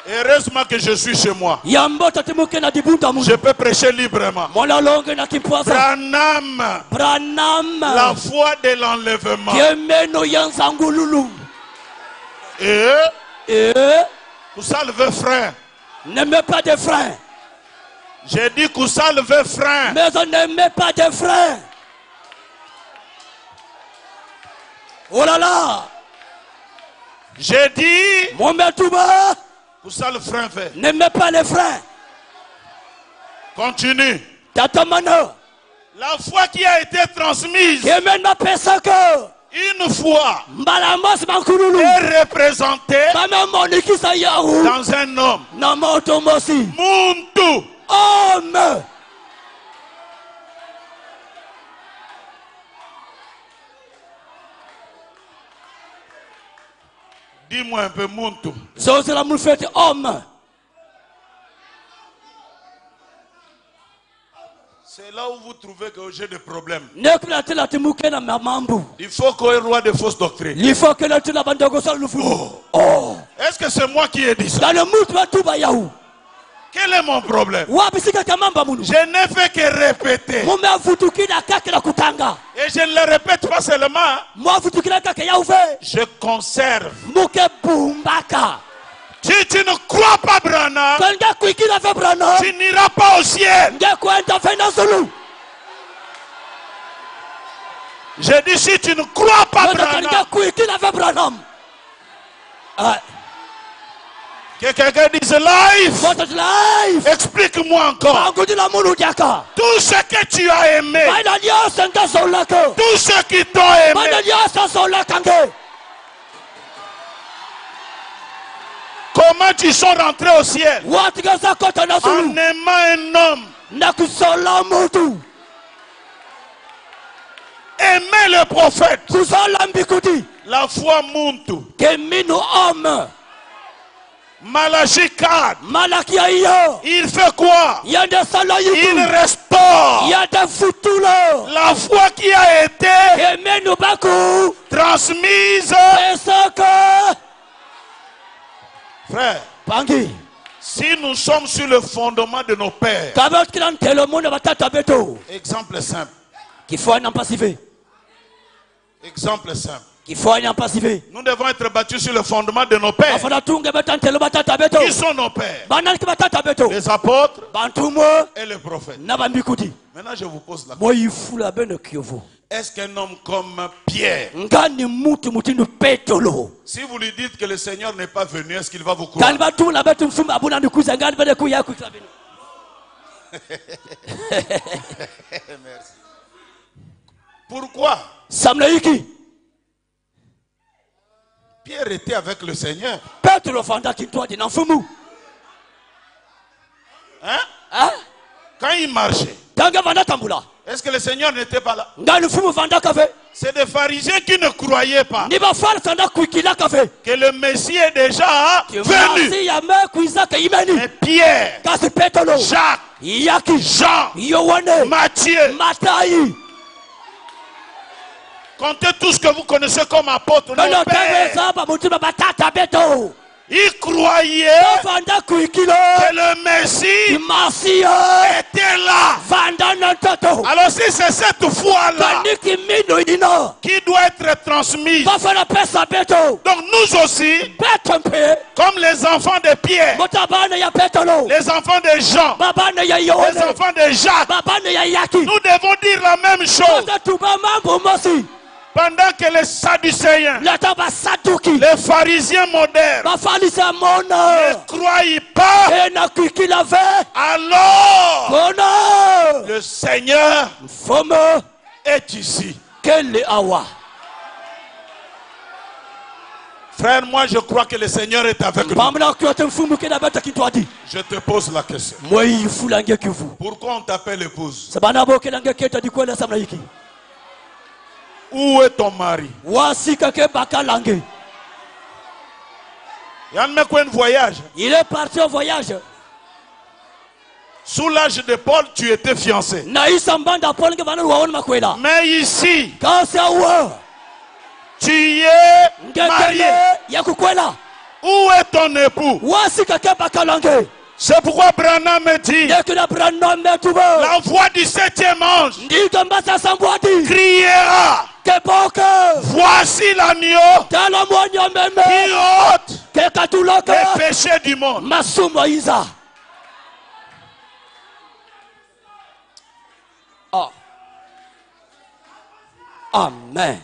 heureusement que je suis chez moi. Je peux prêcher librement. Branham, la foi de l'enlèvement. Et Koussal veut frein. N'aimez pas de frein. J'ai dit Koussal veut frein. Mais on n'aimait pas de frein. Oh là là. J'ai dit Koussal frein fait. N'aimez pas les freins. Continue. Tatamano. La foi qui a été transmise. une fois est représenté dans un homme. Muntu. Homme. Dis-moi un peu, Muntu. Homme. C'est là où vous trouvez que j'ai des problèmes. Il faut qu'il y ait roi de fausses doctrines. Oh. Est-ce que c'est moi qui ai dit ça? Quel est mon problème? Je n'ai fait que répéter. Et je ne le répète pas seulement. Je conserve. Si tu ne crois pas Branham, tu n'iras pas au ciel. Je dis si tu ne crois pas Branham, que quelqu'un dise life. Explique-moi encore. Tout ce que tu as aimé, tous ceux qui t'ont aimé, comment tu sont rentrés au ciel? En aimant un homme. Aimer le prophète. La foi Muntu. Malachi 4. Il fait quoi? Il restaure la foi qui a été transmise. Frère, si nous sommes sur le fondement de nos pères, exemple simple. Exemple simple. Nous devons être battus sur le fondement de nos pères. Qui sont nos pères? Les apôtres et les prophètes. Maintenant je vous pose la question. Est-ce qu'un homme comme Pierre, si vous lui dites que le Seigneur n'est pas venu, est-ce qu'il va vous croire? Merci. Pourquoi? Pierre était avec le Seigneur. Hein? Quand il marchait, est-ce que le Seigneur n'était pas là? C'est des pharisiens qui ne croyaient pas que le Messie est déjà venu. Mais Pierre, Jacques, Jean, Matthieu, comptez tout ce que vous connaissez comme apôtres. Ils croyaient que le Messie était là. Alors si c'est cette foi-là qui doit être transmise, donc nous aussi, comme les enfants de Pierre, les enfants de Jean, les enfants de Jacques, nous devons dire la même chose. Pendant que les Sadducéens, les pharisiens modernes ne croyaient pas, alors le Seigneur est ici. Frère, moi je crois que le Seigneur est avec nous. Je te pose la question. Pourquoi on t'appelle épouse? Où est ton mari? Il est parti au voyage. Sous l'âge de Paul, tu étais fiancé. Mais ici, tu es marié. Où est ton époux? C'est pourquoi Branham me dit, la voix du 7e ange criera, voici l'agneau qui ôte les péchés du monde. Oh. Amen.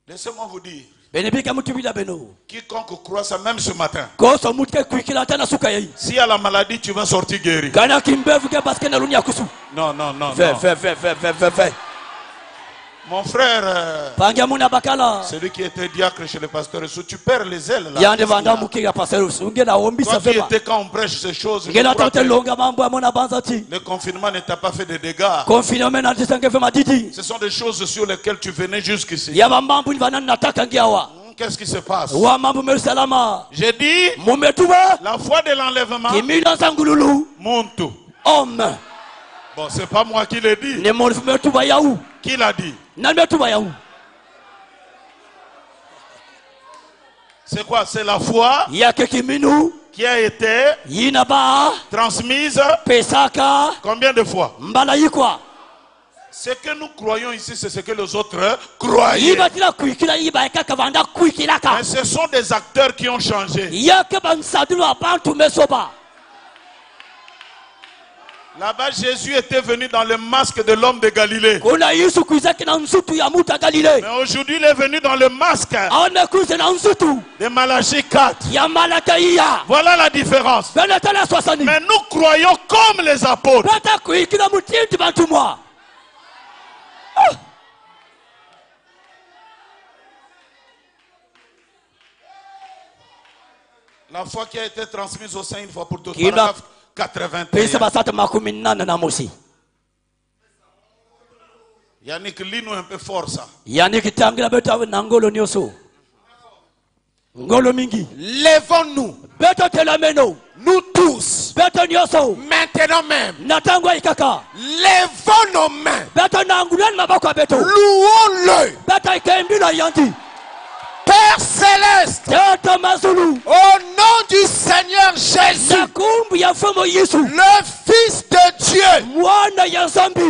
Laissez-moi vous dire. Quiconque croit ça même ce matin. Si à la maladie, tu vas sortir guéri. Non, non, non. Fais. Mon frère, celui qui était diacre chez le pasteur, tu perds les ailes là. Toi qui étais quand on prêche ces choses, le confinement ne t'a pas fait de dégâts. Ce sont des choses sur lesquelles tu venais jusqu'ici. Qu'est-ce qui se passe? J'ai dit, la foi de l'enlèvement, monte. Bon, c'est pas moi qui l'ai dit. Qui l'a dit? C'est quoi? C'est la foi qui a été transmise combien de fois? Ce que nous croyons ici, c'est ce que les autres croyaient. Mais ce sont des acteurs qui ont changé. Là-bas, Jésus était venu dans le masque de l'homme de Galilée. Mais aujourd'hui, il est venu dans le masque de Malachie 4. Voilà la différence. Mais nous croyons comme les apôtres. La foi qui a été transmise au sein une fois pour toutes. 81. Yannick, lis-nous un peu fort ça. Lèvons-nous. Nous tous. Maintenant même. Lèvons nos mains. Louons-le. Père céleste, au nom du Seigneur Jésus, le Fils de Dieu,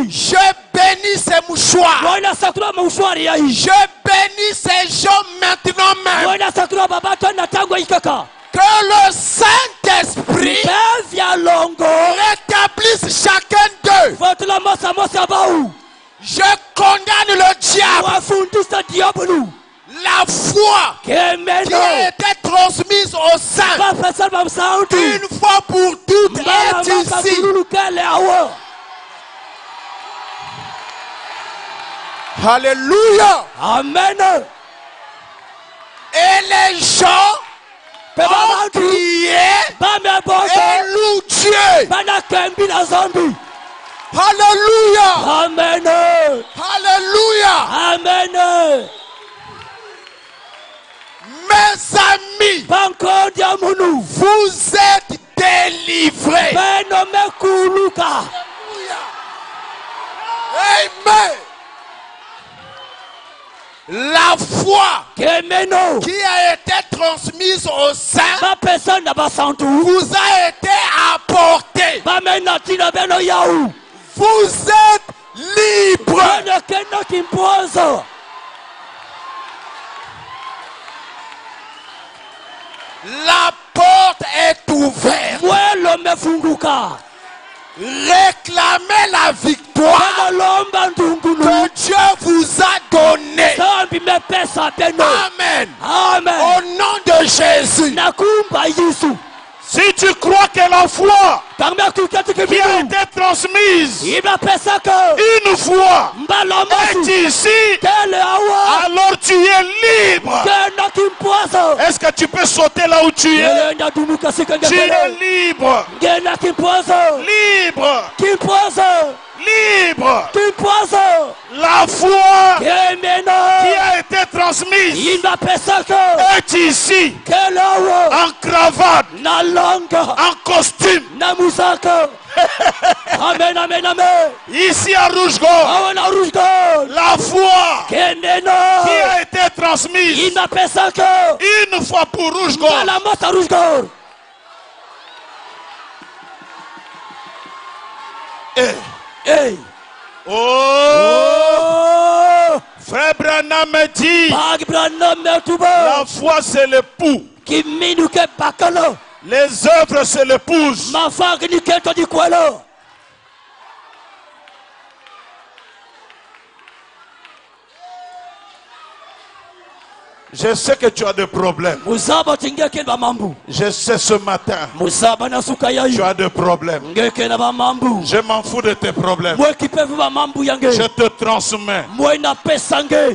je bénis ces mouchoirs, je bénis ces gens maintenant même, que le Saint-Esprit rétablisse chacun d'eux. Je condamne le diable. La foi qui a été transmise au sein une fois pour toutes est ici. Alléluia. Amen. Et les gens ont crié et louent Dieu. Alléluia. Amen. Alléluia. Amen. Mes amis, vous êtes délivrés. Amen. La foi qui a été transmise au sein vous a été apportée. Vous êtes libres. La porte est ouverte. Réclamez la victoire que Dieu vous a donnée. Amen. Amen. Au nom de Jésus. Si tu crois que la foi qui a été transmise une fois est ici, alors tu es libre. Est-ce que tu peux sauter là où tu es? Tu es libre. Libre. Libre. La foi qui a été transmise est ici, en cravate, en costume. Amen, amen, amen. Ici à Rouge-Gorge, la foi qui a été transmise une fois pour Rouge-Gorge. Hey. Oh. Frère Branham dit, la foi c'est l'époux, les œuvres c'est l'épouse. Je sais que tu as des problèmes. Je sais ce matin. Tu as des problèmes. Je m'en fous de tes problèmes. Je te transmets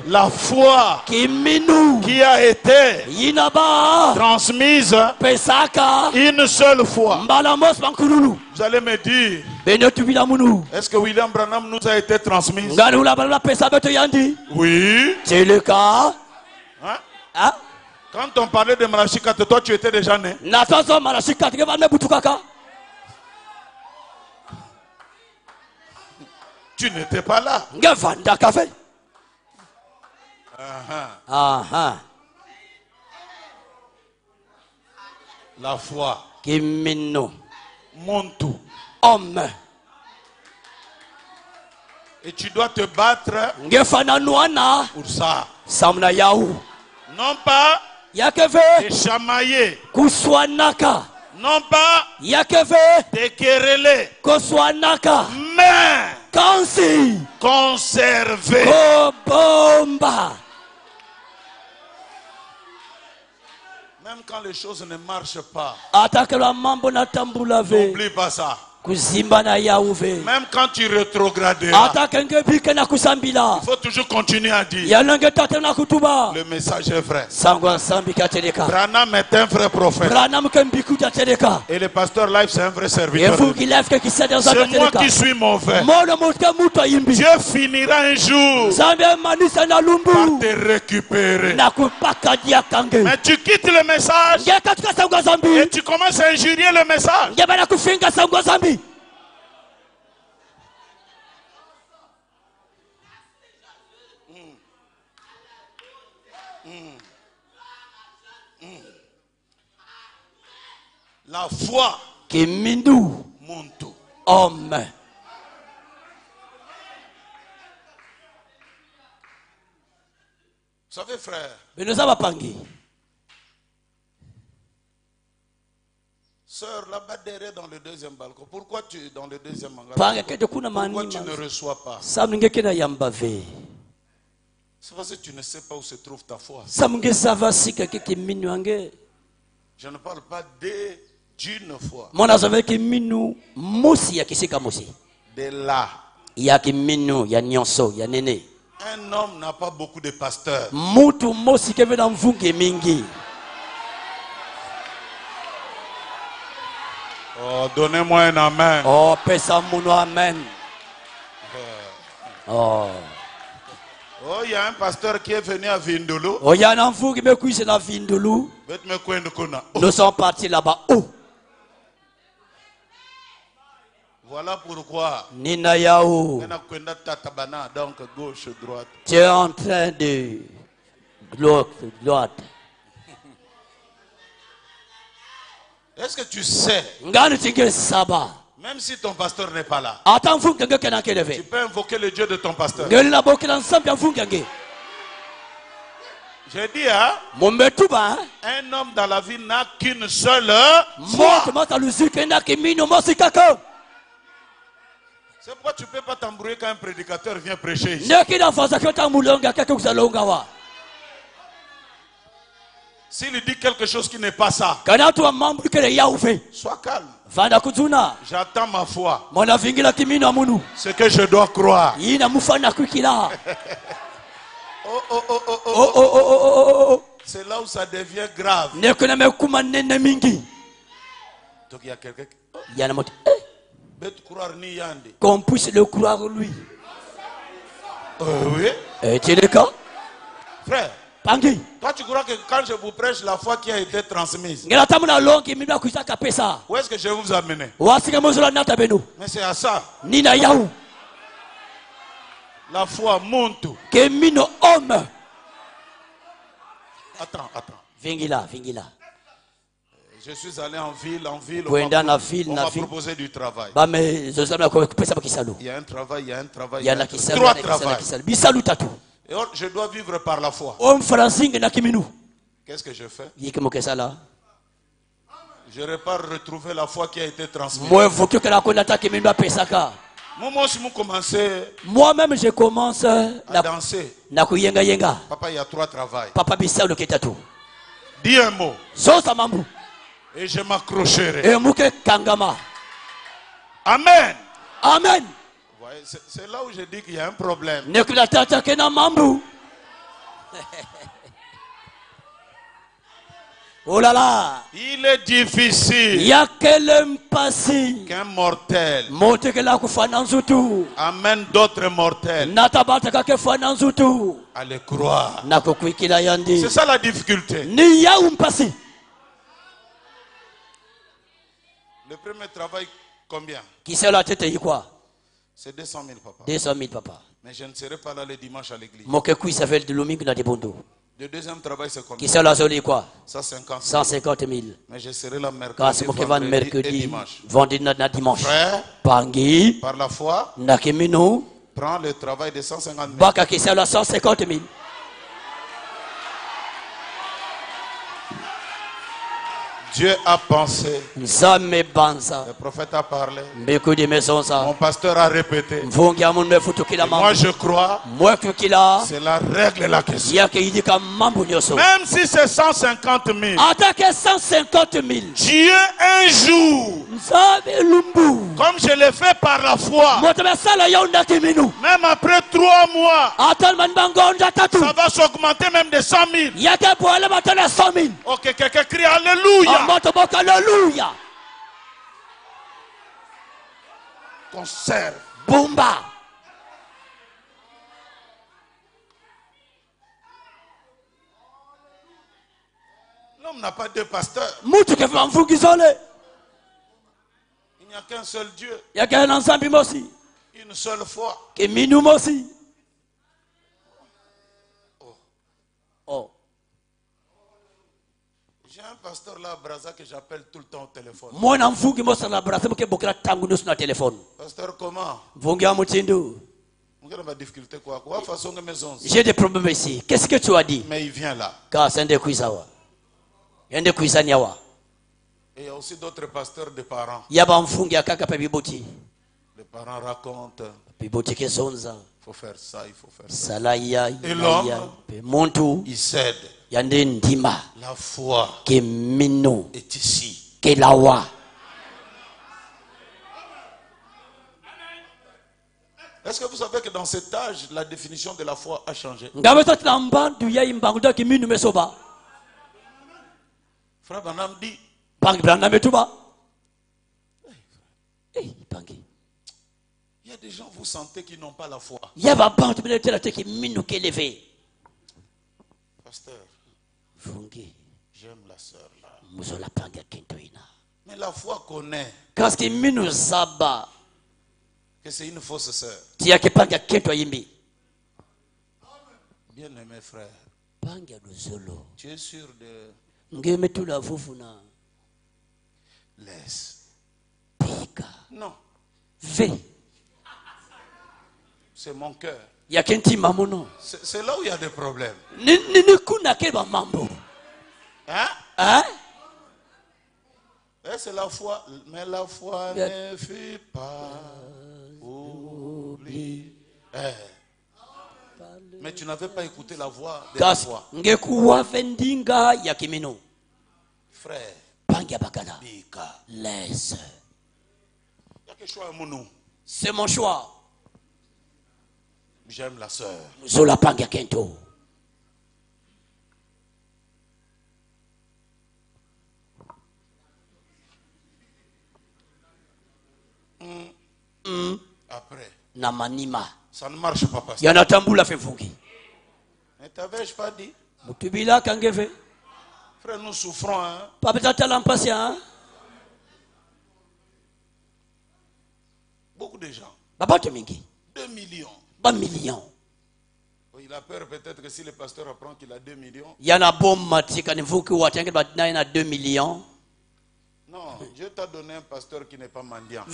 la foi qui a été transmise une seule fois. Vous allez me dire, est-ce que William Branham nous a été transmis? Oui. C'est le cas. Hein? Ah? Quand on parlait de Malachi 4, toi tu étais déjà né. Tu n'étais pas là. La foi. Mon tout. Homme. Et tu dois te battre pour ça. Non pas te chamailler. Non pas te quereller. Mais conserver. Même quand les choses ne marchent pas, n'oublie pas ça. Même quand tu rétrograderas, il faut toujours continuer à dire le message est vrai. Branham est un vrai prophète. Et le pasteur Life c'est un vrai serviteur. C'est moi qui suis mauvais. Dieu finira un jour par te récupérer. Mais tu quittes le message et tu commences à injurier le message. La foi monte. Homme. Vous savez, frère, sœur, là-bas derrière dans le deuxième balcon, pourquoi tu es dans le deuxième magasin? Pourquoi tu ne reçois pas? C'est parce que tu ne sais pas où se trouve ta foi. Je ne parle pas d'une foi. De là. Un homme n'a pas beaucoup de pasteurs. Oh, donnez-moi un amen. Oh, amen. Oh. Oh, il y a un pasteur qui est venu à Vindolo. Oh, il y a un enfant qui me couche dans Vindolo. Nous sommes partis là-bas. Oh. Voilà pourquoi. Nina Yao. Donc gauche, droite. Tu es en train de droite. Est-ce que tu sais? Même si ton pasteur n'est pas là, tu peux invoquer le Dieu de ton pasteur. J'ai dit, hein? Un homme dans la vie n'a qu'une seule foi. C'est pourquoi tu ne peux pas t'embrouiller quand un prédicateur vient prêcher ici. S'il dit quelque chose qui n'est pas ça, sois calme. J'attends ma foi. Ce que je dois croire. C'est là où ça devient grave. Donc il y a quelqu'un qu'on puisse le croire lui. Oui. Est-il le cas? Frère, toi tu crois que quand je vous prêche la foi qui a été transmise, où est-ce que je vais vous amener? Mais c'est à ça. La foi monte. Attends. Vingila. Je suis allé en ville. On m'a proposé du travail. Il y a un travail. Il y a trois travails. Et or, je dois vivre par la foi. Qu'est-ce que je fais? Je n'aurais pas retrouvé la foi qui a été transmise. Moi-même, je commence à danser. Papa, il y a 3 travails. Papa, bisa le ketatu. Dis un mot. Sosa mambu. Et je m'accrocherai. Et muke kangama. Amen. Amen. C'est là où je dis qu'il y a un problème. Oh là là. Il est difficile qu'un mortel amène d'autres mortels à le croire. C'est ça la difficulté. Le premier travail, combien? C'est 200 000, papa. 200 000, papa. Mais je ne serai pas là le dimanche à l'église. Le deuxième travail, c'est combien? 150 000. Mais je serai là mercredi, vendredi et dimanche. Frère, par la foi, prends le travail de 150 000. Dieu a pensé. Le prophète a parlé. Mon pasteur a répété. Moi je crois. C'est la règle la question. Même si c'est 150 000. Dieu un jour. Comme je l'ai fait par la foi. Même après 3 mois. Ça va s'augmenter même de 100 000. Ok, quelqu'un crie Alléluia. Alléluia. Conserve. Bomba. L'homme n'a pas de pasteur. Il n'y a qu'un seul Dieu. Une seule foi. Oh. J'ai un pasteur là à Brazza que j'appelle tout le temps au téléphone. Pasteur, comment? J'ai des problèmes ici. Qu'est-ce que tu as dit? Mais il vient là. Et il y a aussi d'autres pasteurs de parents. Les parents racontent. Il faut faire ça, il faut faire ça. Et l'homme, il cède. La foi est ici. Est-ce que vous savez que dans cet âge, la définition de la foi a changé? Frère Branham dit. Il y a des gens, vous sentez, qui n'ont pas la foi. Pasteur, j'aime la sœur là. Mais la foi connaît que c'est une fausse sœur. Bien aimé frère, tu es sûr de... Laisse. Non. C'est mon cœur. C'est là où il y a des problèmes. Hein? C'est la foi. Mais la foi ne fait pas oublier. Mais tu n'avais pas écouté la voix de la foi. Frère, laisse. choix. C'est mon choix. J'aime la sœur. Zola panga kento. Après. Namanima. Ça ne marche pas. Il y en a tamboula fait fungi. Mais t'avais-je pas dit? Mutubila kangeve. Frère, nous souffrons. Hein? Papa talampassia. Beaucoup de gens. 2 millions. 1 million. Il a peur peut-être que si le pasteur apprend qu'il a 2 millions. Il y en a bon matika nivuki watenge badina 2 millions. Non, Dieu t'a donné un pasteur qui n'est pas mendiant.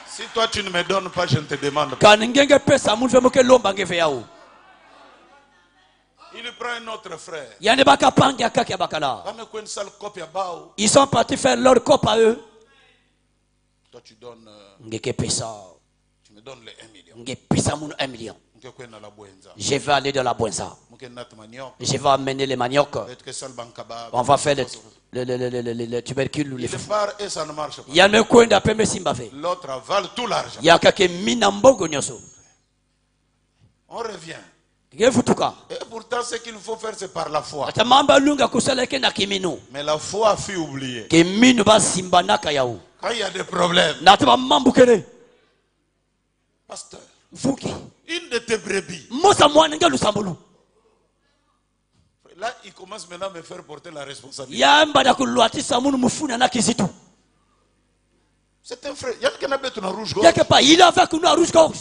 Si toi tu ne me donnes pas, je ne te demande pas. Il prend un autre frère. Ils sont partis faire leur cop à eux. Toi tu donnes... Tu me donnes les 1 million. Je vais aller dans la Bouenza. Je vais amener les maniocs. On va faire le tubercule ou les fous. Il y a un coin d'après l'autre avale tout l'argent. Il y a quelqu'un minambogo nyoso. On revient. Et pourtant, ce qu'il faut faire, c'est par la foi. Mais la foi fut oubliée. Quand il y a des problèmes, pasteur, une de tes brebis, là, il commence maintenant à me faire porter la responsabilité. C'est un frère. Il y a quelqu'un qui a rouge gorge. Il a avec nous à rouge gorge.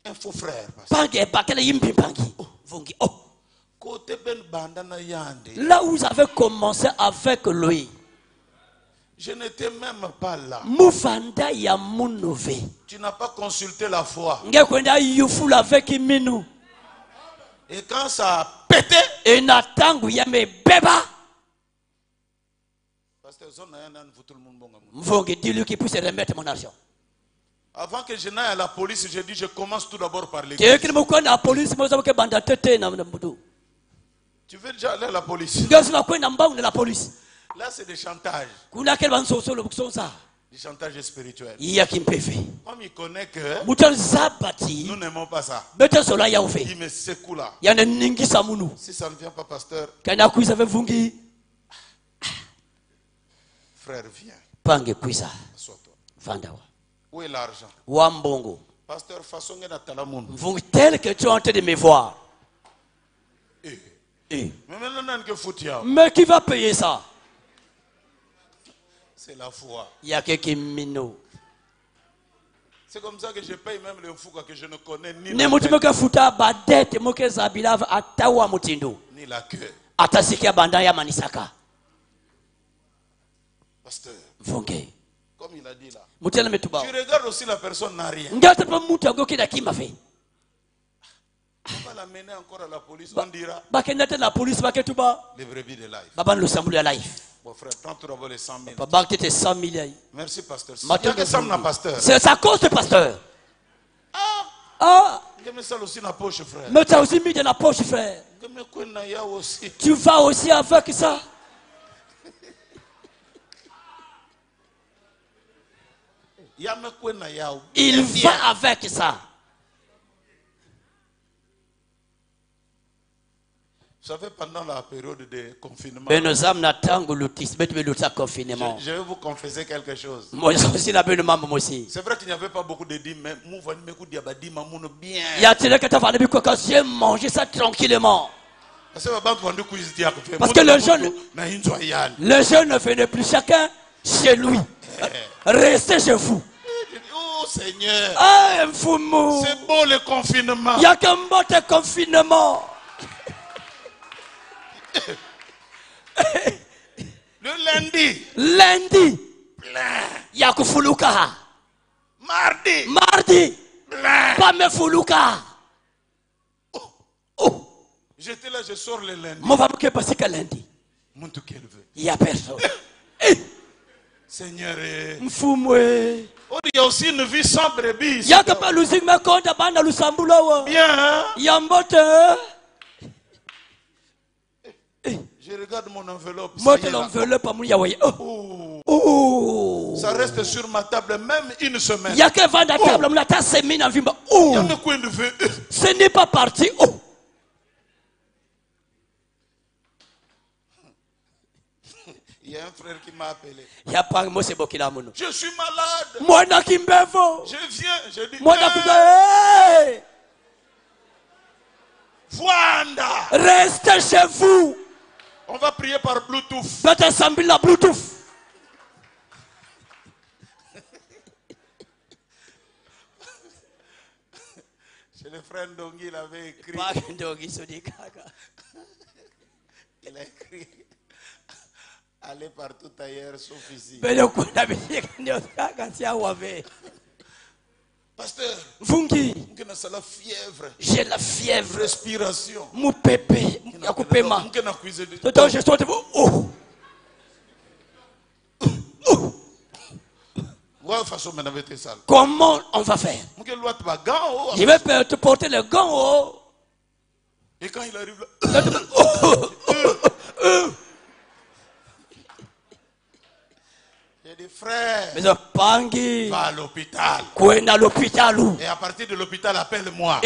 Un faux frère. Là où vous avez commencé avec lui, je n'étais même pas là. Tu n'as pas consulté la foi. Et quand ça a pété, dis-lui qu'il puisse remettre mon argent. Avant que je n'aille à la police, j'ai dit je commence tout d'abord par l'église. Tu veux déjà aller à la police? Là c'est des chantages. Des chantages spirituels. Comme il connaît que nous n'aimons pas ça, il me secoue là. Si ça ne vient pas, pasteur, frère, viens. Assois-toi. Où est l'argent? Pasteur, façon tel que tu es en train de me voir. Mais qui va payer ça? C'est la foi. Il y a quelqu'un minot. C'est comme ça que je paye même les fougas que je ne connais ni la queue. Pasteur, comme il a dit là, tu regardes aussi la personne n'a rien. On va l'amener encore à la police, on dira les brebis de life. Bon frère, prends tout d'abord les 100 000. Merci pasteur. C'est à cause de pasteur. Je mets ça aussi dans la poche, frère. Mais tu as aussi mis dans la poche, frère. Tu vas aussi avec ça. Il va avec ça. Vous savez, pendant la période de confinement, je vais vous confesser quelque chose. C'est vrai qu'il n'y avait pas beaucoup de dîmes, mais bien. J'ai mangé ça tranquillement. Parce que le jeune ne venait plus chacun chez lui. Restez chez vous. Oh Seigneur. C'est beau le confinement. Il y a qu'un mot de confinement. Le lundi. Plein. Yakufuluka. Mardi. Plein. Pas me fuluka. J'étais là, je sors le lundi. Mon femme qui est passé qu'à lundi. Il n'y a personne. Seigneur. Il y a aussi une vie sans brebis. Il y a que pas l'usine me compte à banda l'usambula. Bien. Il y a un botte. Je regarde mon enveloppe. Ça reste sur ma table même une semaine. Il y a que vendre la table. Ce n'est pas parti. Il y a un frère qui m'a appelé. Je suis malade. Je viens, je dis. Wanda. Restez chez vous. On va prier par Bluetooth. C'est le frère Ndongi, il avait écrit. Il a écrit. Allez partout ailleurs sauf ici. Pasteur, j'ai la fièvre. Respiration. Mon pépé. Comment on va faire? Je vais te porter les gants. Et quand il arrive là, j'ai des frères. Mais pangi. Va à l'hôpital. Et à partir de l'hôpital, appelle-moi.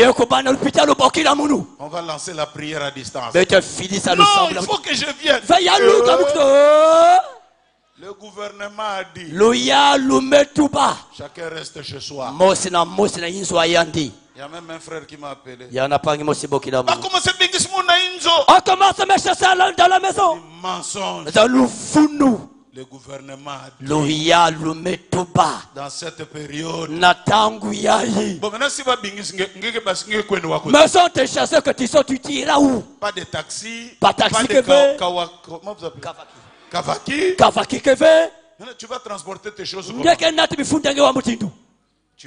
On va lancer la prière à distance. Non, il faut que je vienne. Le gouvernement a dit. Chacun reste chez soi. Il y a même un frère qui m'a appelé. Comment ça me chasser dans la maison? Mensonge. Le gouvernement a dit. Dans cette période. Bon, maintenant, si maison te chasser que tu tireras où? Pas de taxi. Pas taxi que fait. Comment vous appelez? Kavaki que fait. Tu vas transporter tes choses. Tu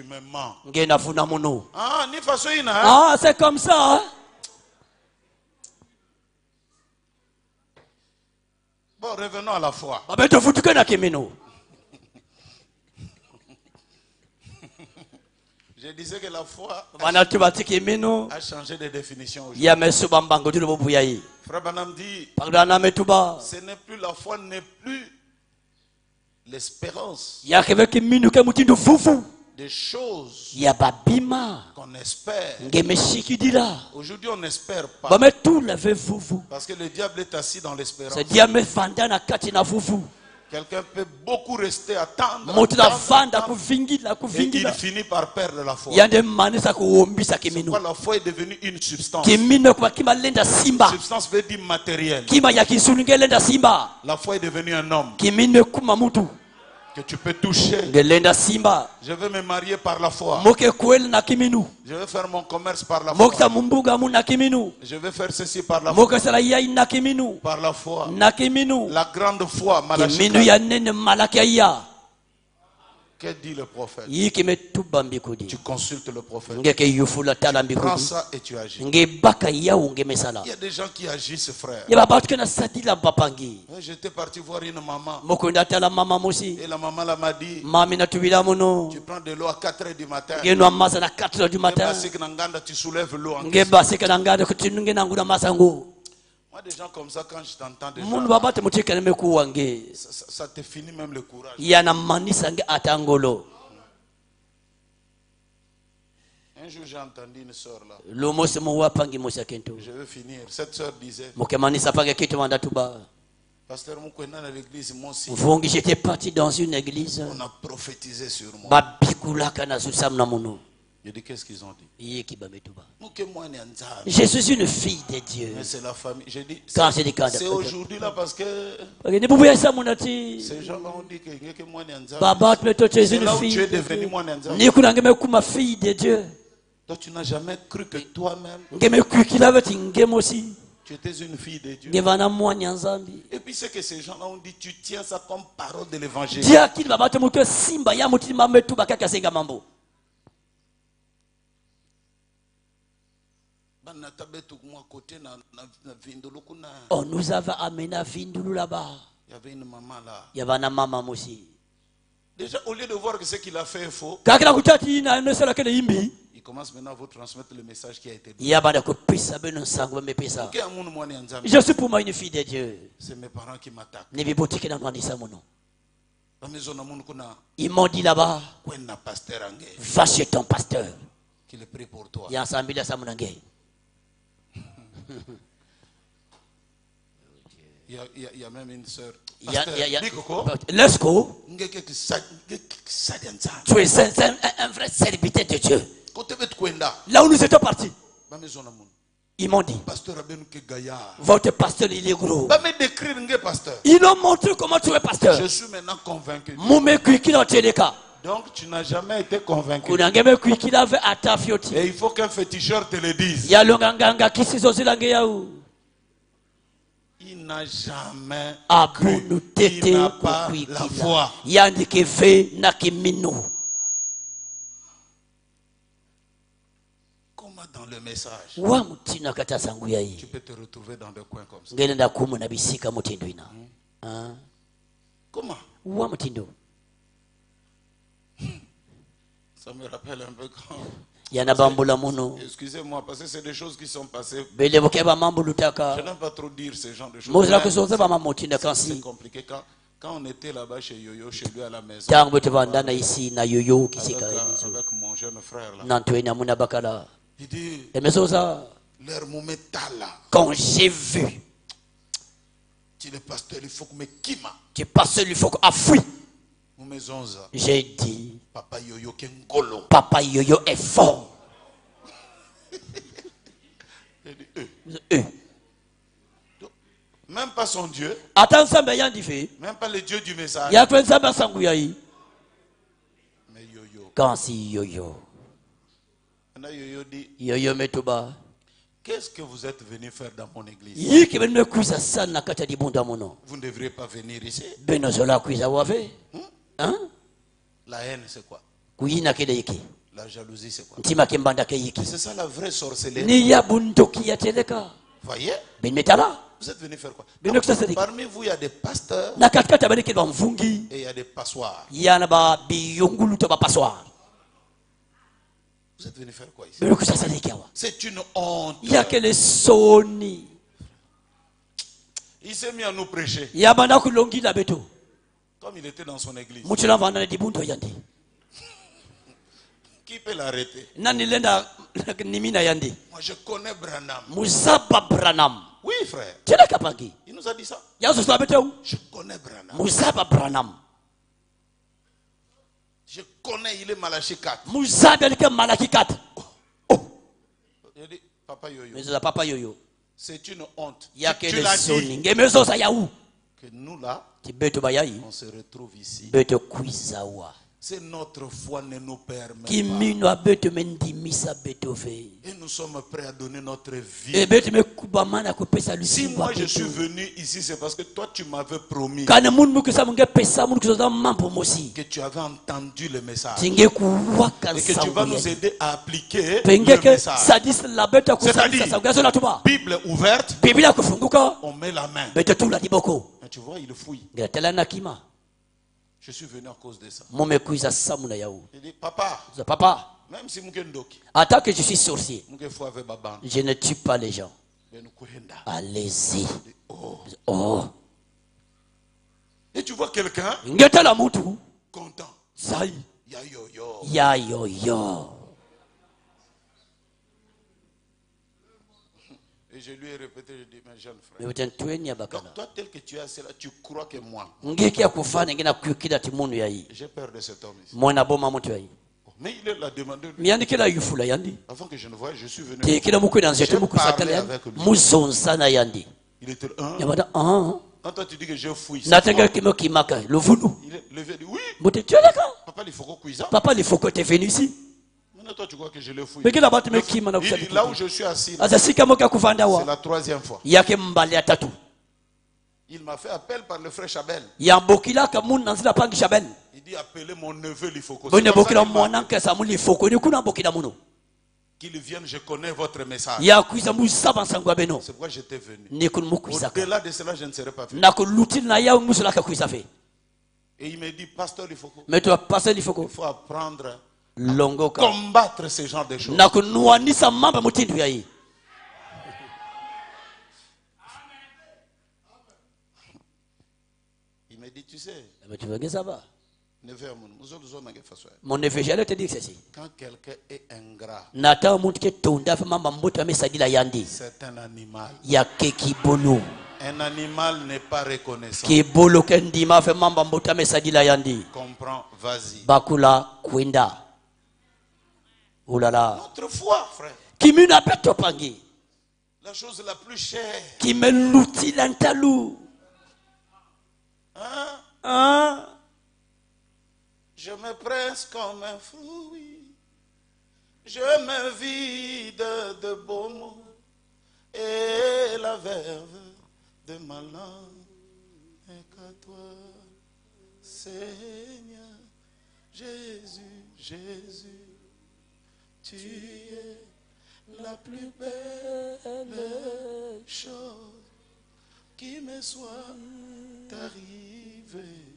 me mens. Ah, ni façon ina. Ah, c'est comme ça. Hein? Bon, revenons à la foi. Je disais que la foi a changé de définition aujourd'hui. Frère Branham dit, ce n'est plus la foi, n'est plus l'espérance des choses qu'on espère. Aujourd'hui, on n'espère pas. Parce que le diable est assis dans l'espérance. Quelqu'un peut beaucoup rester attendre. Et il finit par perdre la foi. La foi est devenue une substance. Substance veut dire matériel. La foi est devenue un homme que tu peux toucher. Je veux me marier par la foi. Je veux faire mon commerce par la foi. Je veux faire ceci par la foi. Par la foi. La grande foi. Que dit le prophète? Tu consultes le prophète. Tu prends ça et tu agis. Il y a des gens qui agissent, frère. J'étais parti voir une maman. Et la maman m'a dit, tu prends de l'eau à 4 h du matin. Tu soulèves l'eau en moi, des gens comme ça, quand je t'entends déjà, ça te finit même le courage. Un jour, j'ai entendu une soeur là. Je veux finir. Cette soeur disait, Pasteur Moukwena à l'église, moi aussi. J'étais parti dans une église. On a prophétisé sur moi. Je dis, qu'est-ce qu'ils ont dit? Je suis une fille de Dieu. Mais c'est la famille. Je dis, c'est aujourd'hui là parce que ces gens-là ont dit que moi c'est là où tu es devenu moi fille de Dieu. Donc tu n'as jamais cru que toi-même tu étais une fille de Dieu. Et puis c'est que ces gens-là ont dit, tu tiens ça comme parole de l'évangile. On nous avait amené à Vindulu là-bas. Il y avait une maman là. Il y avait une maman aussi. Déjà, au lieu de voir que ce qu'il a fait est faux, il commence maintenant à vous transmettre le message qui a été dit. Je suis pour moi une fille de Dieu. C'est mes parents qui m'attaquent. Ils m'ont dit là-bas, va chez ton pasteur. Qu'il prie pour toi. Il y a même une soeur. Let's go. Tu es un vrai serviteur de Dieu. Là où nous étions partis, ils m'ont dit, votre pasteur il est gros. Ils ont montré comment tu es pasteur. Je suis maintenant convaincu. Donc tu n'as jamais été convaincu. Et il faut qu'un féticheur te le dise. Il n'a jamais cru. Il n'a pas la foi. Comment dans le message tu peux te retrouver dans des coins comme ça? Comment? Ça me rappelle un peu quand... Excusez-moi, parce que c'est des choses qui sont passées. Je n'aime pas trop dire ce genre de choses. C'est compliqué. Quand on était là-bas chez Yoyo, chez lui à la maison, avec mon jeune frère là, il dit, leur métal là, quand j'ai vu, tu le pasteur, il faut que me kima. tu passes, il faut que fui. J'ai dit, Papa Yoyo Kengolo. Papa Yoyo est fort. Même pas son Dieu. Même pas le Dieu du message. Mais Yoyo. Quand si Yoyo. Yoyo dit, Yoyo Metouba. Qu'est-ce que vous êtes venu faire dans mon église? Vous ne devriez pas venir ici. Hein? La haine, c'est quoi? La jalousie, c'est quoi? C'est ça la vraie sorcellerie. Voyez? Vous êtes venu faire quoi? Parmi vous, il y a des pasteurs et il y a des passoires. Vous êtes venu faire quoi ici? C'est une honte. Il y a que les soni. Il s'est mis à nous prêcher. Comme il était dans son église. Qui peut l'arrêter? Moi je connais Branham. Oui frère. Il nous a dit ça. Je connais Branham. Je connais, il est Malachi 4. Il dit, Papa Yoyo. C'est une honte. Il y a que les soni. Que nous là, on se retrouve ici. C'est notre foi ne nous permet pas. Et nous sommes prêts à donner notre vie. Si moi je suis venu ici, c'est parce que toi tu m'avais promis que tu avais entendu le message. Et que tu vas nous aider à appliquer le message. C'est-à-dire, Bible ouverte, on met la main. Mais tu vois, il fouille. Je suis venu à cause de ça. Il dit, papa, même si attends que je suis sorcier, je ne tue pas les gens. Allez-y. Oh. Et tu vois quelqu'un content. Ya yo. Et je lui ai répété, je dis, mes jeunes frères, donc toi tel que tu es là, tu crois que moi, j'ai peur de cet homme ici. Mais il l'a demandé. Avant que je ne voie, je suis venu. J'ai parlé avec lui. Il était quand toi tu dis que je fouille, il est levé et dit, oui. Papa, il faut que tu es venu ici. Toi, tu crois que je le fouille. Là où je suis assis, c'est la troisième fois. Il m'a fait appel par le frère Chabel. Il dit appelez mon neveu Lifoko. Qu'il vienne, je connais votre message. C'est pourquoi j'étais venu. Au-delà de cela, je ne serais pas venu. Et il me dit, pasteur Lifoko, il faut apprendre combattre ce genre de choses. Il me dit, tu sais, mon neveu, j'allais te dire ceci. Quand quelqu'un est ingrat, c'est un animal. Un animal n'est pas reconnaissant. Comprends, vas-y. Notre foi, frère. La chose la plus chère. Hein? Je me presse comme un fruit. Je me vide de beaux mots. Et la verve de ma langue n'est qu'à toi, Seigneur. Jésus, tu es la plus belle chose qui me soit arrivée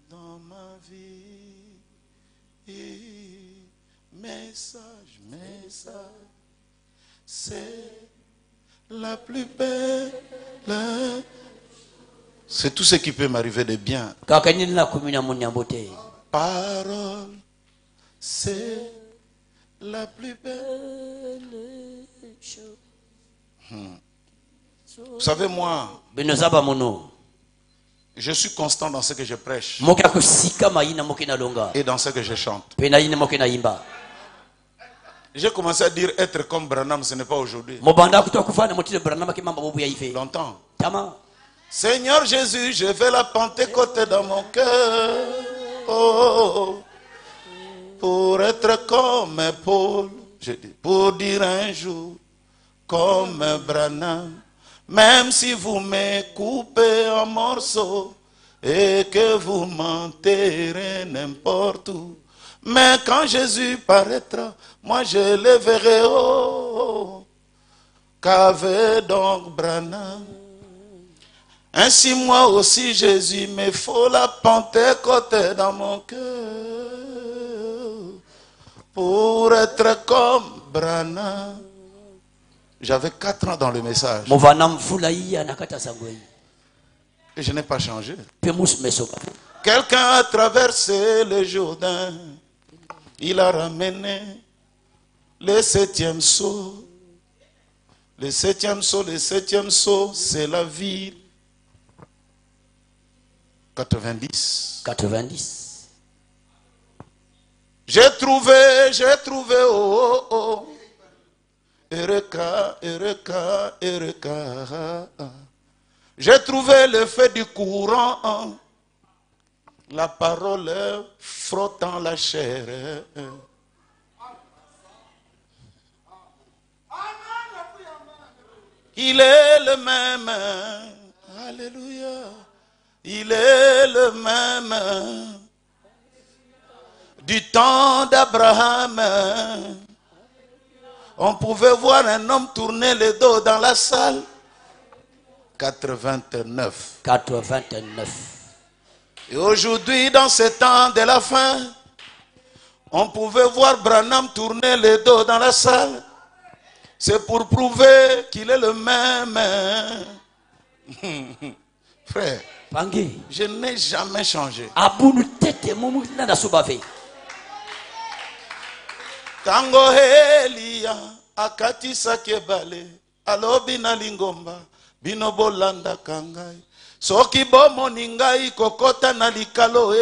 dans ma vie. message, c'est la plus belle. C'est tout ce qui peut m'arriver de bien. Parole, c'est la plus belle chose. Vous savez, moi, je suis constant dans ce que je prêche et dans ce que je chante. J'ai commencé à dire être comme Branham, ce n'est pas aujourd'hui. Longtemps. Seigneur Jésus, je vais la Pentecôte dans mon cœur. Oh, pour être comme Paul, je dis, pour dire un jour comme Branham. Même si vous me coupez en morceaux et que vous m'enterrez n'importe où. Mais quand Jésus paraîtra, moi je le verrai. Oh, qu'avait donc Branham? Ainsi moi aussi Jésus, me faut la Pentecôte dans mon cœur pour être comme Branham. J'avais 4 ans dans le message. Et je n'ai pas changé. Quelqu'un a traversé le Jourdain. Il a ramené le 7e sceau. Le 7e sceau, c'est la ville. 90. J'ai trouvé, oh. Eureka. J'ai trouvé le fait du courant, la parole frottant la chair. Il est le même, alléluia, il est le même du temps d'Abraham. On pouvait voir un homme tourner le dos dans la salle. 89. Et aujourd'hui, dans ce temps de la fin, on pouvait voir Branham tourner le dos dans la salle. C'est pour prouver qu'il est le même. Frère, je n'ai jamais changé. Tango Elia akatisa kebale alobi na lingomba bino bolanda kangai soki bomoni ngai kokota na likalo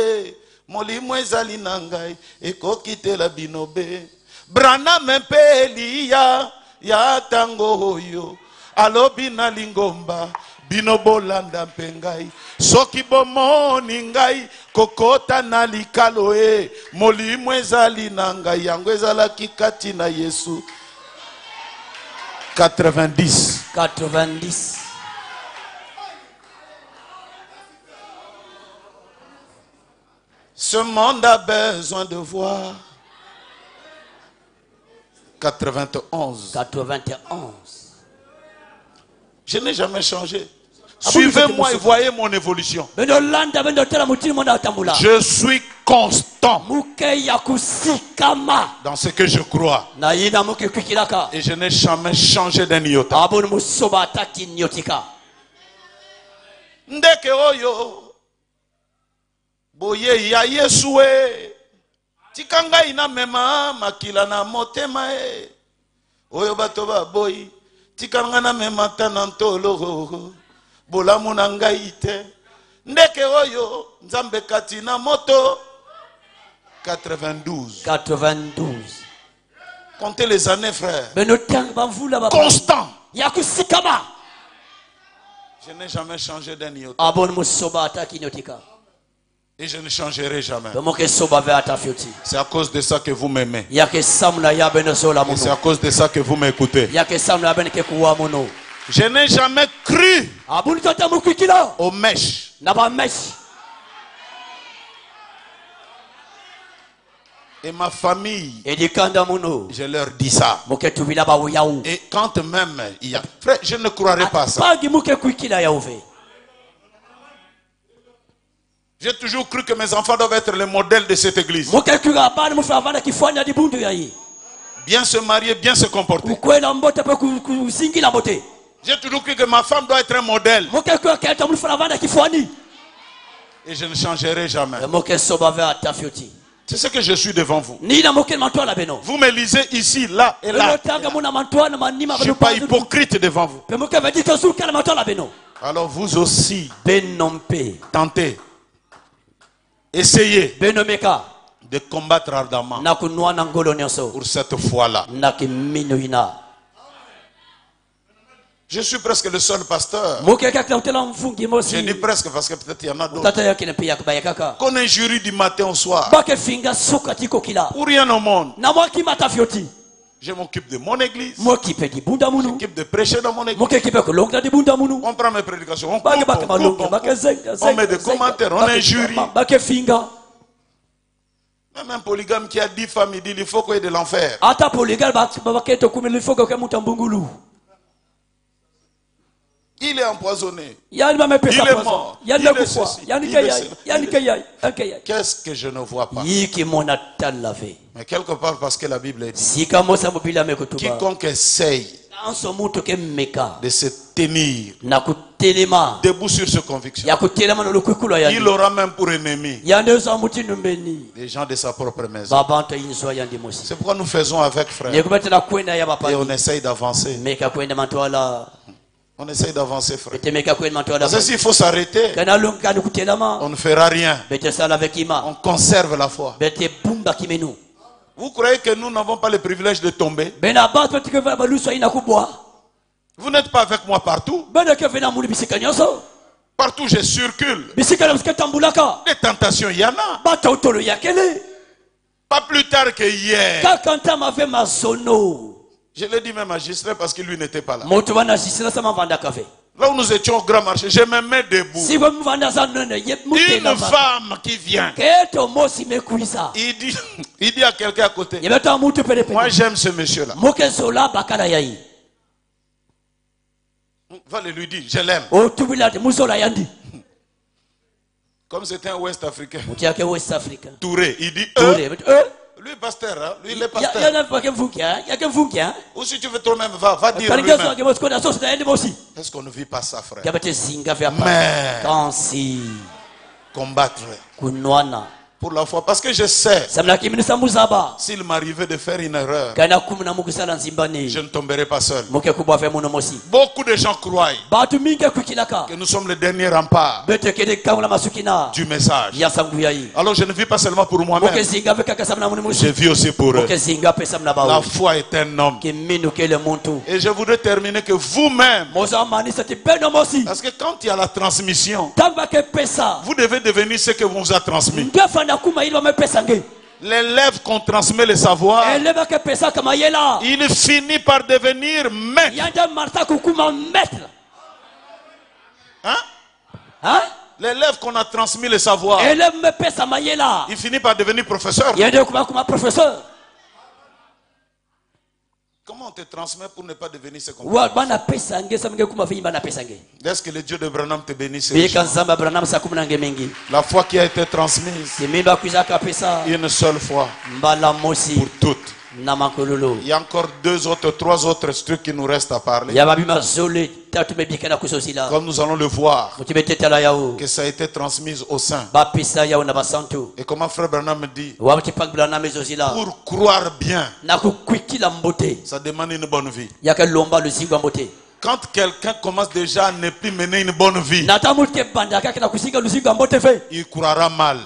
molimo ezali na ngai ekokitela bino be Branham mpe Elia ya tango oyo alobi na lingomba bino bolanda mpe ngai soki bomoni ngai kokota na likalo molimo ezali na ngai yango ezalaki kati na Yesu. 90. Ce monde a besoin de voir. 91. Je n'ai jamais changé. Suivez-moi et voyez mon évolution. Je suis constant dans ce que je crois. Et je n'ai jamais changé d'un iota. Ndeke oyo boye ya Yesue tikanga ina mema makila na motema oyo bato ba boy tikanga na mema tanantolo bolamu na ngai te ndeke oyo nzambe kati na moto. 92. Comptez les années, frère. Constant. Je n'ai jamais changé d'un iota. Et je ne changerai jamais. C'est à cause de ça que vous m'aimez. Et c'est à cause de ça que vous m'écoutez. Je n'ai jamais cru aux mèches. Et ma famille, je leur dis ça. Et quand même il y a... Frère, je ne croirais pas ça. J'ai toujours cru que mes enfants doivent être les modèles de cette église. Bien se marier, bien se comporter. J'ai toujours cru que ma femme doit être un modèle. Et je ne changerai jamais. C'est ce que je suis devant vous. Vous me lisez ici, là et là. Je ne suis pas hypocrite devant vous. Alors vous aussi, tentez, essayez de combattre ardemment pour cette foi-là. Je suis presque le seul pasteur. Je dis presque parce que peut-être il y en a d'autres. Qu'on injurie du matin au soir. Pour rien au monde. Je m'occupe de mon église. Je m'occupe de prêcher dans mon église. On prend mes prédications. On coupe, on met des commentaires. On injurie. Même un polygame qui a 10 femmes, il dit il faut qu'il y ait de l'enfer. Il est empoisonné. Il est mort. Il est ceci. Qu'est-ce que je ne vois pas? Mais quelque part, parce que la Bible dit quiconque essaye de se tenir debout sur ses convictions, il aura même pour ennemi les gens de sa propre maison. C'est pourquoi nous faisons avec frère. Et on essaye d'avancer. On essaye d'avancer, frère. Parce que s'il faut s'arrêter, on ne fera rien. On conserve la foi. Vous croyez que nous n'avons pas le privilège de tomber? Vous n'êtes pas avec moi partout. Partout je circule. Des tentations, il y en a. Pas plus tard que hier. Je l'ai dit même à Gisèle parce que lui n'était pas là. Là où nous étions au grand marché, je me mets debout. Une femme qui vient. Il dit à quelqu'un à côté. Moi j'aime ce monsieur-là. Va le lui dire, je l'aime. Comme c'était un Ouest africain. Touré, il dit lui pasteur, hein? Lui il est pasteur. Ou si tu veux toi-même, va dire lui-même. Est-ce qu'on ne vit pas ça, frère? Mais combattre pour la foi, parce que je sais s'il m'arrivait de faire une erreur, je ne tomberai pas seul. Beaucoup de gens croient que nous sommes le dernier rempart du message. Alors je ne vis pas seulement pour moi-même, je vis aussi pour eux. La foi est un homme. Et je voudrais terminer que vous-même, parce que quand il y a la transmission, vous devez devenir ce que vous a transmis. L'élève qu'on transmet le savoir, il finit par devenir maître. Hein? L'élève qu'on a transmis le savoir, il finit par devenir professeur. Comment on te transmet pour ne pas devenir ce qu'on te Laisse que le Dieu de Branham te bénisse. La foi qui a été transmise une seule fois pour toutes. Il y a encore 2 autres, 3 autres trucs qui nous restent à parler. Comme nous allons le voir, que ça a été transmis au sein. Et comment frère Branham me dit, pour croire bien, ça demande une bonne vie. Quand quelqu'un commence déjà à ne plus mener une bonne vie, il croira mal.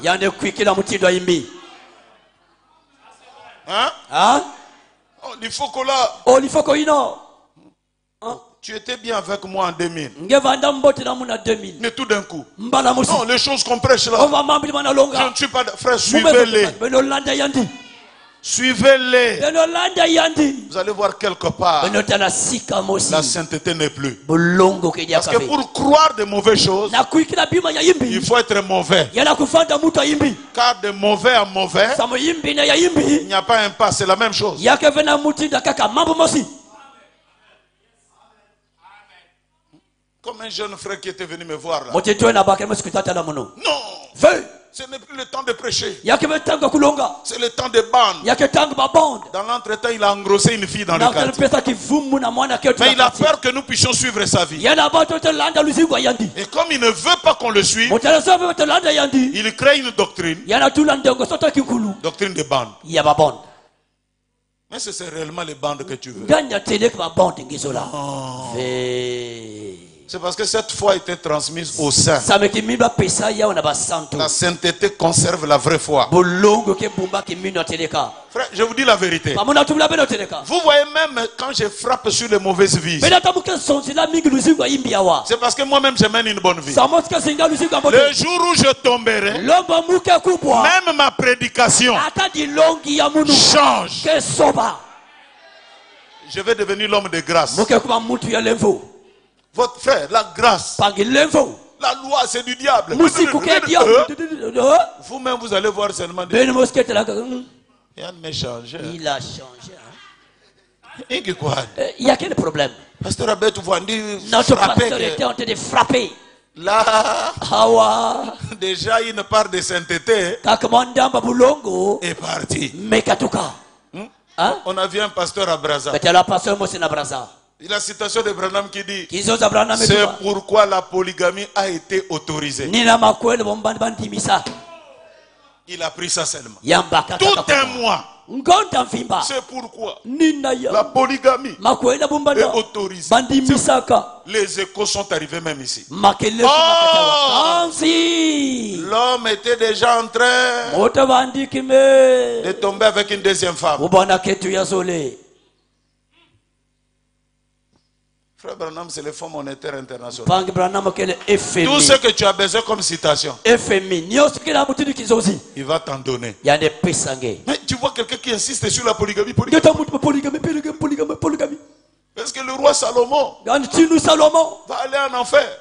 Hein? Oh, il faut que là. Tu étais bien avec moi en 2000. Mais tout d'un coup. Non, les choses qu'on prêche là. Je ne suis pas. Frère, suivez-les. Suivez-les. Vous allez voir quelque part. La sainteté n'est plus. Parce que pour croire de mauvaises choses, il faut être mauvais. Car de mauvais à mauvais, il n'y a pas un pas, c'est la même chose. Comme un jeune frère qui était venu me voir là. Non. Ce n'est plus le temps de prêcher. C'est le temps de bande. Dans l'entretemps, il a engrossé une fille dans le quartier. Mais il a peur que nous puissions suivre sa vie. Et comme il ne veut pas qu'on le suive, il crée une doctrine. Doctrine de bande. Mais c'est réellement les bandes que tu veux. C'est parce que cette foi a été transmise au sein. La sainteté conserve la vraie foi. Frère, je vous dis la vérité. Vous voyez même quand je frappe sur les mauvaises vies. C'est parce que moi-même je mène une bonne vie. Le jour où je tomberai, même ma prédication change. Je vais devenir l'homme de grâce. Votre frère, la grâce, la loi, c'est du diable. Vous-même, vous allez voir seulement des... Il a changé. Il y a quel problème? Pasteur Abet, vous notre pasteur était en train de frapper. Là, déjà une part de sainteté est partie. On a vu un pasteur à Brazza. Il y a la citation de Branham qui dit: c'est pourquoi la polygamie a été autorisée. Il a pris ça seulement. Tout un mois. C'est pourquoi la polygamie est autorisée. Les échos sont arrivés même ici. L'homme était déjà en train de tomber avec une deuxième femme. Frère Branham, c'est le Fonds monétaire international. Tout ce que tu as besoin comme citation, il va t'en donner. Mais tu vois quelqu'un qui insiste sur la polygamie. Parce que le roi Salomon va aller en enfer.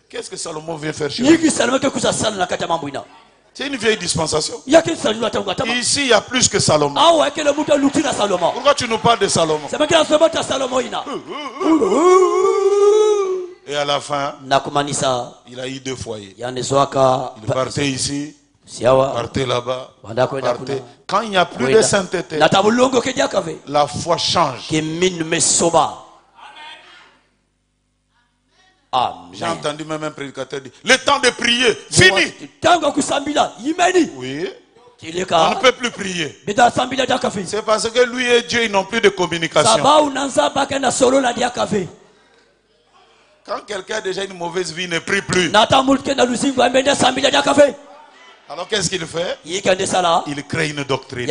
Qu'est-ce que Salomon vient faire chez lui? C'est une vieille dispensation. Ici, il y a plus que Salomon. Pourquoi tu nous parles de Salomon? Et à la fin, il a eu 2 foyers. Il partait ici, partait là-bas, partait. Quand il n'y a plus de sainteté, la foi change. J'ai entendu même un prédicateur dire: le temps de prier, fini. Oui. On ne peut plus prier. C'est parce que lui et Dieu, ils n'ont plus de communication. Quand quelqu'un a déjà une mauvaise vie, il ne prie plus. Alors qu'est-ce qu'il fait? Il crée une doctrine.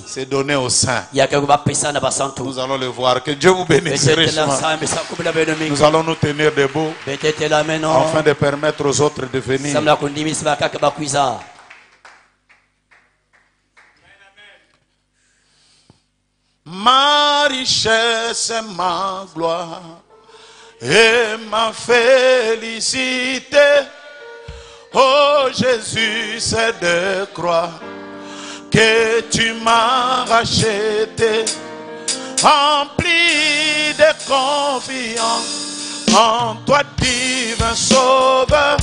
C'est donné au saint. Nous allons le voir. Que Dieu vous bénisse richement. Nous allons nous tenir debout afin de permettre aux autres de venir. Ma richesse, ma gloire et ma félicité, oh Jésus, c'est de croire que tu m'as racheté, rempli de confiance en toi, divin sauveur.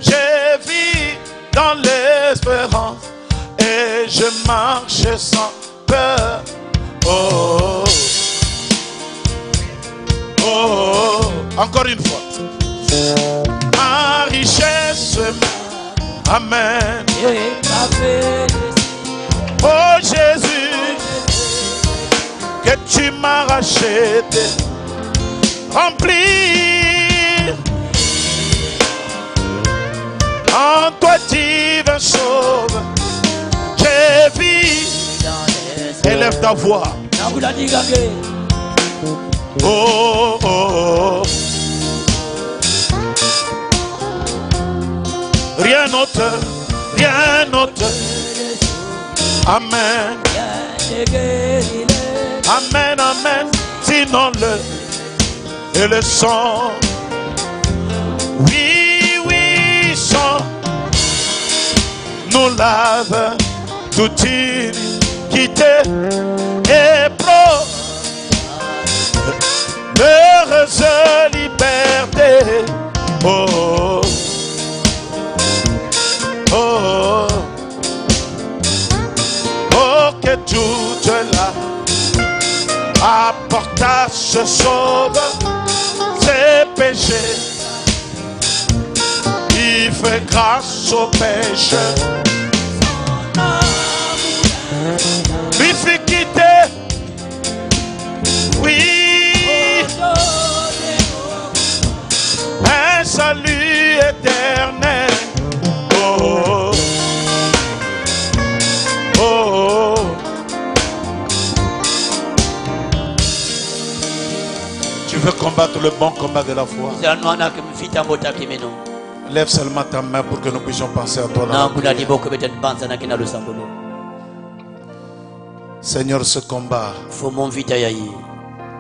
Je vis dans l'espérance et je marche sans peur. Oh, oh, oh, encore une fois. Ma richesse, amen. Oh Jésus, que tu m'as racheté, rempli en toi, divin sauveur. Je vis. Élève ta voix. Oh, oh, oh. Rien d'autre, rien d'autre. Amen. Amen, amen. Sinon et le sang. Oui, oui, sang nous lave toute iniquité et pro. Oh, oh, oh, que toute la apporta ce sauveur ses péchés. Il fait grâce aux pécheurs. Lui fit quitter. Oui. Un salut éternel. Oh, oh, oh. Tu veux combattre le bon combat de la foi? Lève seulement ta main pour que nous puissions penser à toi. Seigneur, ce combat,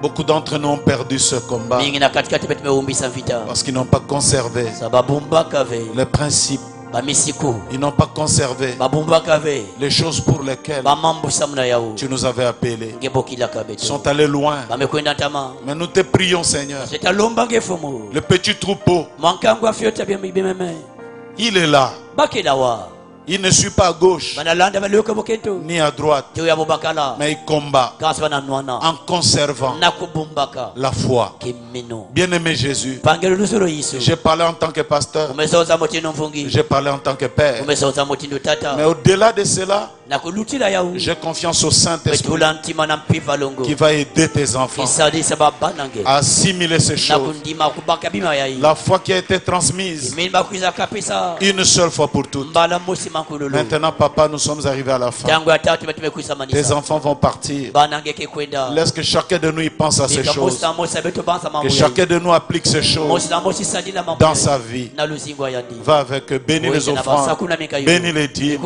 beaucoup d'entre nous ont perdu ce combat parce qu'ils n'ont pas conservé les principes. Ils n'ont pas conservé les choses pour lesquelles tu nous avais appelés. Ils sont allés loin. Mais nous te prions, Seigneur. Le petit troupeau, il est là. Il ne suit pas à gauche ni à droite, mais il combat en conservant la foi. Bien-aimé Jésus, j'ai parlé en tant que pasteur, j'ai parlé en tant que père, mais au-delà de cela, j'ai confiance au Saint-Esprit qui va aider tes enfants à assimiler ces choses. La foi qui a été transmise une seule fois pour toutes. Maintenant, papa, nous sommes arrivés à la fin. Tes enfants vont partir. Laisse que chacun de nous y pense à ces choses. Que chacun de nous applique ces choses dans sa vie. Va avec eux, bénis les offrandes, bénis les dîmes.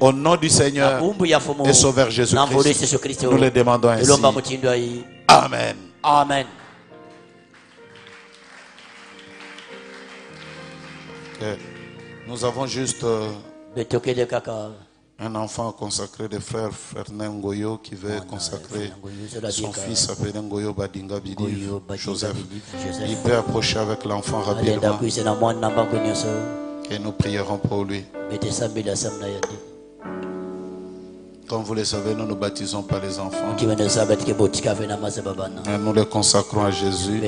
Au nom du Seigneur et Sauveur Jésus-Christ, nous les demandons ainsi. Amen. Amen. Okay. Nous avons juste un enfant consacré de frère Fernand Ngoyo qui veut consacrer son fils appelé Ngoyo Badinga Bidi Joseph. Il peut approcher avec l'enfant rapidement et nous prierons pour lui. Comme vous le savez, nous ne baptisons pas les enfants. Nous les consacrons à Jésus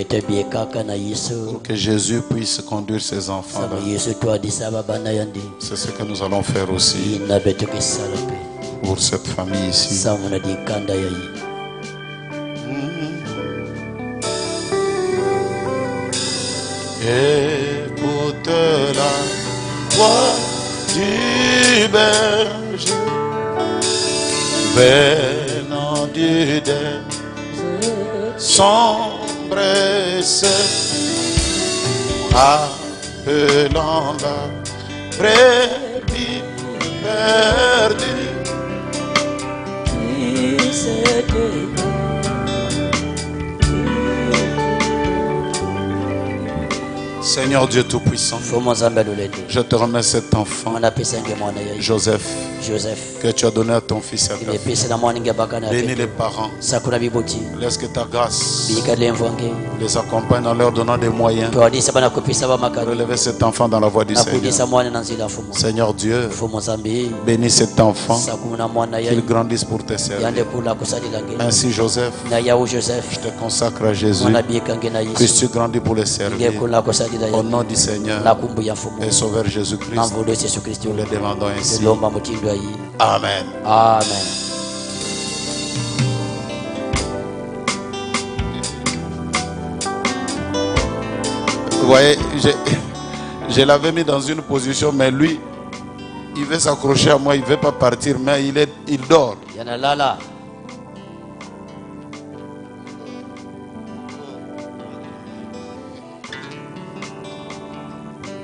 pour que Jésus puisse conduire ses enfants là. C'est ce que nous allons faire aussi pour cette famille ici. Écoute la voix du berger venant du désert, sombre et appelant la brebis perdue. Seigneur Dieu Tout-Puissant, je te remets cet enfant, Joseph, que tu as donné à ton fils et à ta fille. Bénis les parents. Laisse que ta grâce les accompagne en leur donnant des moyens pour relever cet enfant dans la voie du Seigneur. Seigneur Dieu, bénis cet enfant, qu'il grandisse pour te servir. Ainsi Joseph, je te consacre à Jésus. Puisses-tu grandir pour le servir. Au nom du Seigneur et Sauveur Jésus-Christ, nous le demandons ainsi. Amen. Amen. Vous voyez, je l'avais mis dans une position, mais lui, il veut s'accrocher à moi, il ne veut pas partir, mais il dort.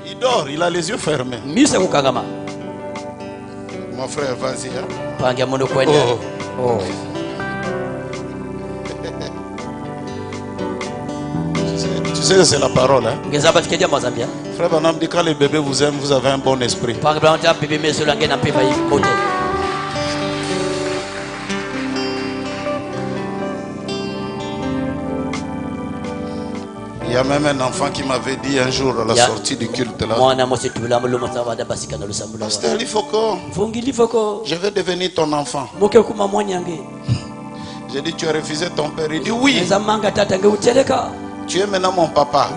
Il dort, il a les yeux fermés. Mon frère, vas-y. Hein? Oh. Tu sais que c'est la parole. Hein? Frère Banam dit quand les bébés vous aiment, vous avez un bon esprit. Il y a même un enfant qui m'avait dit un jour à la sortie du culte là, Pasteur Lifoko, je vais devenir ton enfant. J'ai dit, tu as refusé ton père. Il dit oui. Tu es maintenant mon papa.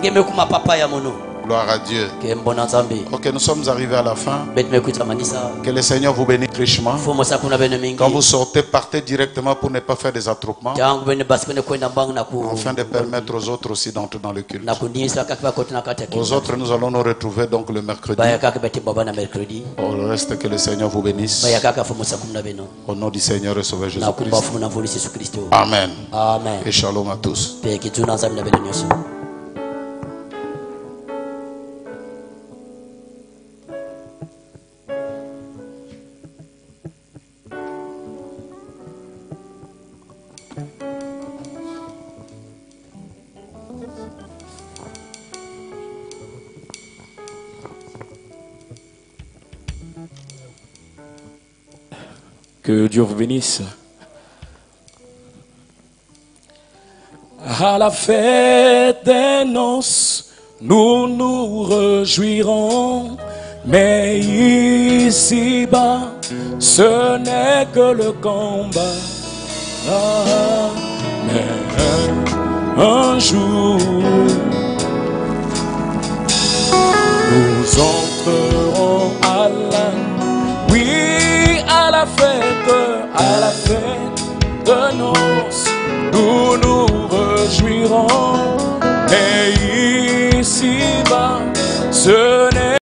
Gloire à Dieu. Ok, nous sommes arrivés à la fin. Que le Seigneur vous bénisse richement. Quand vous sortez, partez directement pour ne pas faire des attroupements, afin de permettre aux autres aussi d'entrer dans le culte. Aux autres, nous allons nous retrouver donc le mercredi. Pour le reste, que le Seigneur vous bénisse. Au nom du Seigneur et Sauveur Jésus-Christ. Amen. Amen. Et shalom à tous. Que Dieu vous bénisse. À la fête des noces, nous nous réjouirons, mais ici-bas, ce n'est que le combat. Mais un jour, nous entrerons à la fête de noces, nous nous réjouirons, mais